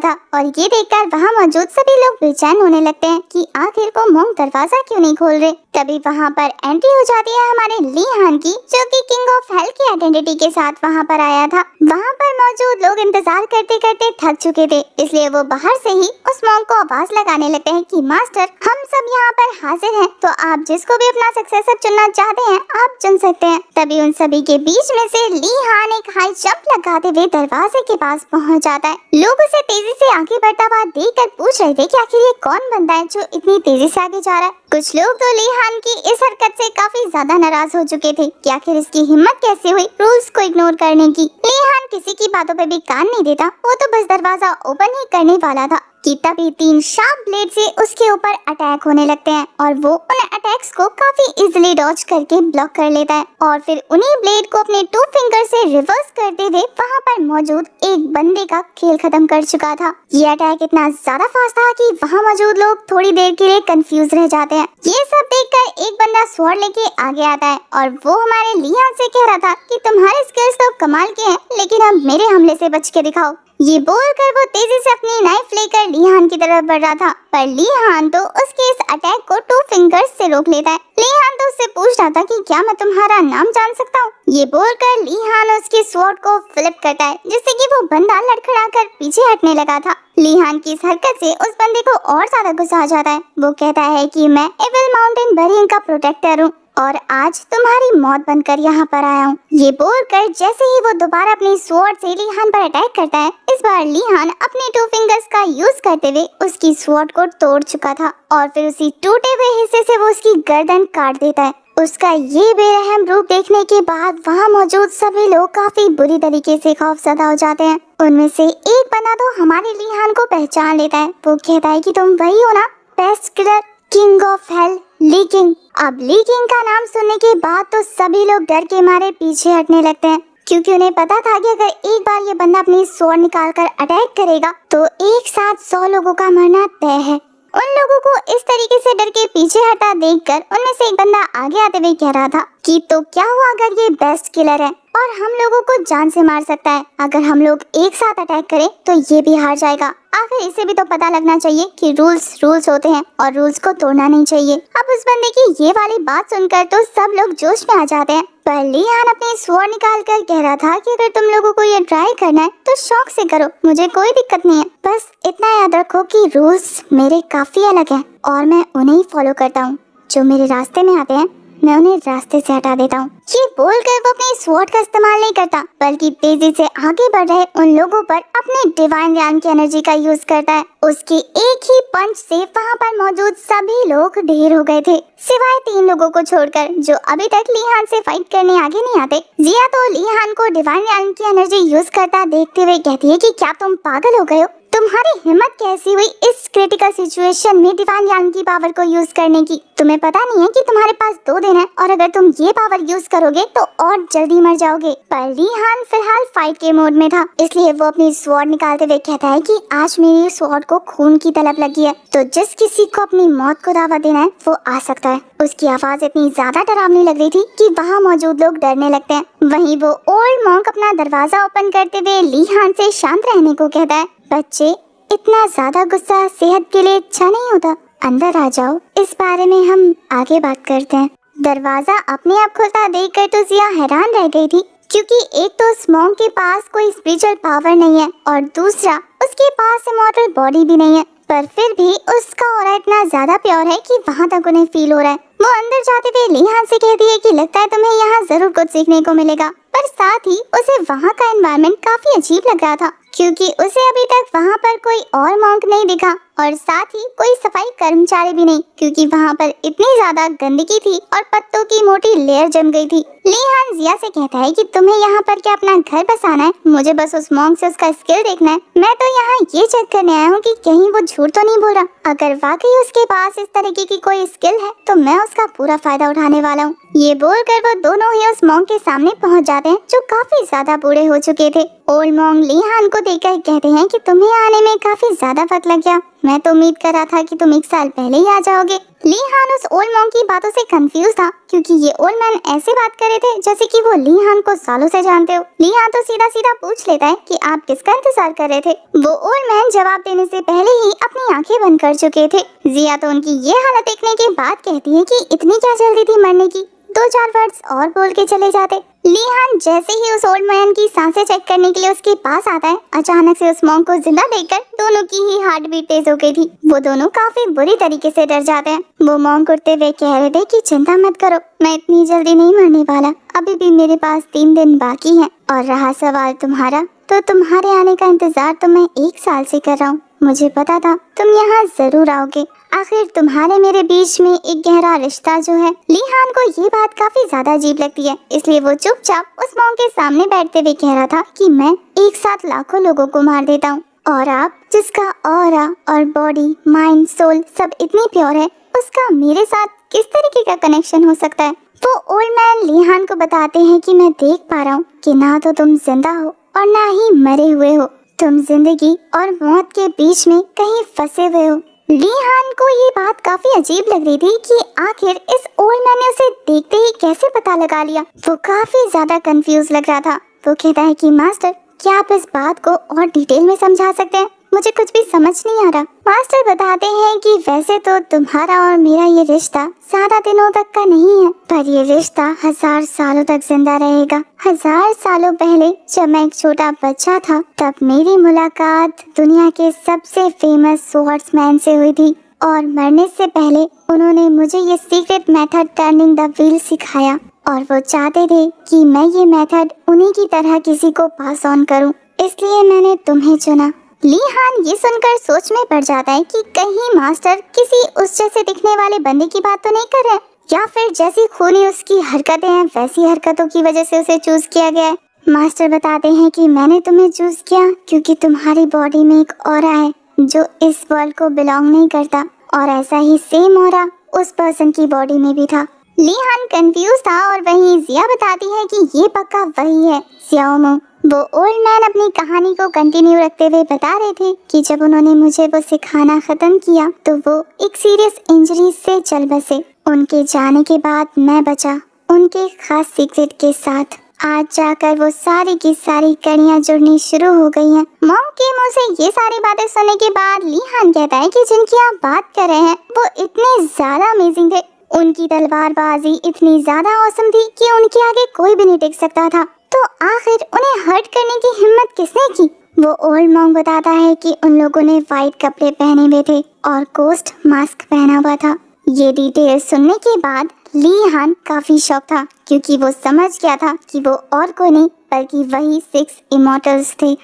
था और ये देखकर वहाँ मौजूद सभी लोग बेचैन होने लगते हैं कि आखिर वो मॉन्क दरवाजा क्यों नहीं खोल रहे। तभी वहाँ पर एंट्री हो जाती है हमारे ली हान की, जो कि किंग ऑफ हेल की आइडेंटिटी के साथ वहाँ पर आया था। वहाँ पर मौजूद लोग इंतजार करते करते थक चुके थे, इसलिए वो बाहर से ही उस मॉन्क को आवाज लगाने लगते हैं कि मास्टर हम सब यहाँ पर हाजिर हैं, तो आप जिसको भी अपना सक्सेसर चुनना चाहते हैं आप चुन सकते हैं। तभी उन सभी के बीच में से ली हान एक हाई जंप लगाते हुए दरवाजे के पास पहुँच जाता है। लोग उसे तेजी से आगे बढ़ता हुआ देख कर पूछ रहे थे कि आखिर ये कौन बंदा है जो इतनी तेजी से आगे जा रहा है। कुछ लोग तो ली हान की इस हरकत से काफी ज्यादा नाराज हो चुके थे कि आखिर इसकी हिम्मत कैसे हुई रूल्स को इग्नोर करने की। ली हान किसी की बातों पे भी कान नहीं देता, वो तो बस दरवाजा ओपन ही करने वाला था कि तभी 3 शार्प ब्लेड से उसके ऊपर अटैक होने लगते हैं और वो उन अटैक्स को काफी इजीली डॉज करके ब्लॉक कर लेता है और फिर उन्हीं ब्लेड को अपने 2 फिंगर से रिवर्स करते हुए वहाँ पर मौजूद एक बंदे का खेल खत्म कर चुका था। ये अटैक इतना ज्यादा फास्ट था कि वहाँ मौजूद लोग थोड़ी देर के लिए कंफ्यूज रह जाते हैं। ये सब देखकर एक बंदा स्वॉर्ड लेके आगे आता है और वो हमारे ली हान से कह रहा था कि तुम्हारे स्किल्स तो कमाल के हैं, लेकिन अब मेरे हमले से बच के दिखाओ। ये बोलकर वो तेजी से अपनी नाइफ लेकर ली हान की तरफ बढ़ रहा था, पर ली हान तो उसके इस अटैक को 2 फिंगर्स से रोक लेता है। ली हान तो उससे पूछ रहा था कि क्या मैं तुम्हारा नाम जान सकता हूँ। ये बोलकर ली हान उसकी स्वॉर्ड को फ्लिप करता है जिससे कि वो बंदा लड़खड़ाकर पीछे हटने लगा था। ली हान की इस हरकत से उस बंदे को और ज्यादा गुस्सा आ जाता है। वो कहता है कि मैं एविल माउंटेन बरीइंग का प्रोटेक्टर हूँ और आज तुम्हारी मौत बनकर यहाँ पर आया हूँ। ये बोलकर जैसे ही वो दोबारा अपनी स्वॉर्ड से ली हान पर अटैक करता है, इस बार ली हान अपने 2 फिंगर्स का यूज करते हुए उसकी स्वॉर्ड को तोड़ चुका था और फिर उसी टूटे हुए हिस्से से वो उसकी गर्दन काट देता है। उसका ये बेरहम रूप देखने के बाद वहाँ मौजूद सभी लोग काफी बुरी तरीके से खौफजदा हो जाते हैं। उनमें से एक बंदा तो हमारे ली हान को पहचान लेता है। वो कहता है कि तुम वही हो ना, pest killer king of hell Lee king. अब ली किंग का नाम सुनने के बाद तो सभी लोग डर के मारे पीछे हटने लगते हैं, क्योंकि उन्हें पता था कि अगर एक बार ये बंदा अपनी स्वॉर्ड निकालकर अटैक करेगा तो एक साथ 100 लोगों का मरना तय है। उन लोगों को इस तरीके से डर के पीछे हटा देखकर उनमें से एक बंदा आगे आते हुए कह रहा था कि तो क्या हुआ अगर ये बेस्ट किलर है और हम लोगों को जान से मार सकता है। अगर हम लोग एक साथ अटैक करें तो ये भी हार जाएगा। आखिर इसे भी तो पता लगना चाहिए कि रूल्स होते हैं और रूल्स को तोड़ना नहीं चाहिए। अब उस बंदे की ये वाली बात सुनकर तो सब लोग जोश में आ जाते हैं। पर ली हान अपनी स्वॉर्ड निकाल कर कह रहा था कि अगर तुम लोगों को ये ट्राई करना है तो शौक से करो, मुझे कोई दिक्कत नहीं है। बस इतना याद रखो कि रूल्स मेरे काफी अलग हैं और मैं उन्हें ही फॉलो करता हूँ। जो मेरे रास्ते में आते हैं मैं उन्हें रास्ते से हटा देता हूँ। ये बोलकर वो अपनी स्वॉर्ड का इस्तेमाल नहीं करता, बल्कि तेजी से आगे बढ़ रहे उन लोगों पर अपने डिवाइन रैम की एनर्जी का यूज करता है। उसके एक ही पंच से वहाँ पर मौजूद सभी लोग ढेर हो गए थे, सिवाय 3 लोगों को छोड़कर जो अभी तक ली हान से फाइट करने आगे नहीं आते। जिया तो ली हान को डिवाइन रैम की एनर्जी यूज करता देखते हुए कहती है कि क्या तुम पागल हो गए हो? तुम्हारी हिम्मत कैसी हुई इस क्रिटिकल सिचुएशन में डिवाइन रैम की पावर को यूज करने की? तुम्हें पता नहीं है कि तुम्हारे पास 2 दिन है और अगर तुम ये पावर यूज करोगे तो और जल्दी मर जाओगे। पर ली हान फिलहाल फाइट के मोड में था, इसलिए वो अपनी स्वॉर्ड निकालते हुए कहता है कि आज मेरी स्वॉर्ड को खून की तलब लगी है, तो जिस किसी को अपनी मौत को दावा देना है वो आ सकता है। उसकी आवाज इतनी ज्यादा डरावनी लग रही थी कि वहाँ मौजूद लोग डरने लगते हैं। वहीं वो ओल्ड मॉन्क अपना दरवाजा ओपन करते हुए ली हान से शांत रहने को कहता है। बच्चे, इतना ज्यादा गुस्सा सेहत के लिए अच्छा नहीं होता, अंदर आ जाओ, इस बारे में हम आगे बात करते हैं। दरवाजा अपने आप खुलता देखकर तो जिया हैरान रह गई थी, क्योंकि एक तो उस मॉन्क के पास कोई स्पिरिचुअल पावर नहीं है और दूसरा उसके पास इमॉर्टल बॉडी भी नहीं है, पर फिर भी उसका ऑरा इतना ज्यादा प्योर है कि वहाँ तक उन्हें फील हो रहा है। वो अंदर जाते हुए ली हान से कहती है कि लगता है तुम्हें यहाँ जरूर कुछ सीखने को मिलेगा, पर साथ ही उसे वहाँ का एनवायरनमेंट काफी अजीब लग रहा था, क्योंकि उसे अभी तक वहाँ पर कोई और मॉन्क नहीं दिखा और साथ ही कोई सफाई कर्मचारी भी नहीं, क्योंकि वहाँ पर इतनी ज्यादा गंदगी थी और पत्तों की मोटी लेयर जम गई थी। ली हान जिया से कहता है कि तुम्हें यहाँ पर क्या अपना घर बसाना है? मुझे बस उस मॉन्क से उसका स्किल देखना है। मैं तो यहाँ ये चेक करने आया हूँ कि कहीं वो झूठ तो नहीं बोल रहा। अगर वाकई उसके पास इस तरीके की कोई स्किल है तो मैं उसका पूरा फायदा उठाने वाला हूँ। ये बोलकर वो दोनों ही उस मॉन्क के सामने पहुँच जाते हैं, जो काफी ज्यादा बूढ़े हो चुके थे। ओल्ड मॉन्क ली हान को देखकर कहते हैं कि तुम्हें आने में काफी ज्यादा वक्त लग गया। मैं तो उम्मीद कर रहा था कि तुम 1 साल पहले ही आ जाओगे। ली हान उस ओल्ड मॉन्क की बातों से कंफ्यूज था, क्योंकि ये ओल्ड मैन ऐसे बात कर रहे थे जैसे कि वो ली हान को सालों से जानते हो। ली हान तो सीधा सीधा पूछ लेता है कि आप किसका इंतजार कर रहे थे। वो ओल्ड मैन जवाब देने से पहले ही अपनी आंखें बंद कर चुके थे। जिया तो उनकी ये हालत देखने के बाद कहती है कि इतनी क्या जल्दी थी मरने की, 2-4 वर्ड्स और बोल के चले जाते। ली हान जैसे ही उस ओल्ड मैन की सांसें चेक करने के लिए उसके पास आता है, अचानक से उस मॉन्क को जिंदा देखकर दोनों की ही हार्ट बीट तेज हो गई थी। वो दोनों काफी बुरी तरीके से डर जाते हैं। वो मॉन्क उठते हुए कह रहे थे कि चिंता मत करो, मैं इतनी जल्दी नहीं मरने वाला। अभी भी मेरे पास 3 दिन बाकी हैं। और रहा सवाल तुम्हारा, तो तुम्हारे आने का इंतजार तो मैं 1 साल से कर रहा हूँ। मुझे पता था तुम यहाँ जरूर आओगे। आखिर तुम्हारे मेरे बीच में एक गहरा रिश्ता जो है। ली हान को ये बात काफी ज्यादा अजीब लगती है, इसलिए वो चुपचाप उस मॉन्क के सामने बैठते हुए कह रहा था कि मैं एक साथ लाखों लोगों को मार देता हूँ, और आप जिसका ऑरा और बॉडी, माइंड, सोल सब इतनी प्योर है, उसका मेरे साथ किस तरीके का कनेक्शन हो सकता है? वो ओल्ड मैन ली हान को बताते हैं कि मैं देख पा रहा हूँ कि ना तो तुम जिंदा हो और ना ही मरे हुए हो। तुम जिंदगी और मौत के बीच में कहीं फंसे हुए हो। ली हान को ये बात काफी अजीब लग रही थी कि आखिर इस ओल्ड मैन ने उसे देखते ही कैसे पता लगा लिया। वो काफी ज्यादा कंफ्यूज लग रहा था। वो कहता है कि मास्टर, क्या आप इस बात को और डिटेल में समझा सकते हैं? मुझे कुछ भी समझ नहीं आ रहा। मास्टर बताते हैं कि वैसे तो तुम्हारा और मेरा ये रिश्ता ज्यादा दिनों तक का नहीं है, पर ये रिश्ता 1000 सालों तक जिंदा रहेगा। 1000 सालों पहले जब मैं एक छोटा बच्चा था, तब मेरी मुलाकात दुनिया के सबसे फेमस स्वॉर्ड्समैन से हुई थी, और मरने से पहले उन्होंने मुझे ये secret method turning the wheel सिखाया, और वो चाहते थे कि मैं ये मेथड उन्हीं की तरह किसी को पास ऑन करूं, इसलिए मैंने तुम्हें चुना। ली हान ये सुनकर सोच में पड़ जाता है कि कहीं मास्टर किसी उस जैसे दिखने वाले बंदे की बात तो नहीं कर रहे, या फिर जैसी खूनी उसकी हरकतें हैं वैसी हरकतों की वजह से उसे चूज किया गया है। मास्टर बताते हैं कि मैंने तुम्हें चूज किया क्योंकि तुम्हारी बॉडी में एक ऑरा है जो इस वर्ल्ड को बिलोंग नहीं करता, और ऐसा ही सेम ऑरा उस पर्सन की बॉडी में भी था। ली हान कंफ्यूज था, और वहीं जिया बताती है कि ये पक्का वही है, सियाओमो। वो ओल्ड मैन अपनी कहानी को कंटिन्यू रखते हुए बता रहे थे कि जब उन्होंने मुझे वो सिखाना खत्म किया तो वो एक सीरियस इंजरी से चल बसे। उनके जाने के बाद मैं बचा, उनके खास सीक्रेट के साथ। आज जाकर वो सारी की सारी कड़ियाँ जुड़नी शुरू हो गई हैं। मॉन्क के मुंह से ये सारी बातें सुनने के बाद ली हान कहता है कि जिनकी आप बात कर रहे हैं वो इतने ज्यादा अमेजिंग थे। उनकी तलवारबाजी इतनी ज्यादा औसम थी कि उनके आगे कोई भी नहीं टिक सकता था। तो आखिर उन्हें हर्ट करने की हिम्मत किसने की? वो ओल्ड मॉन्क बताता है कि उन लोगों ने वाइट कपड़े पहने हुए थे और कोस्ट मास्क पहना हुआ था। ये डिटेल सुनने के बाद ली हान काफी शॉक था, क्योंकि वो समझ गया था कि वो और कोई नहीं बल्कि वही 6 इमॉर्टल्स थे।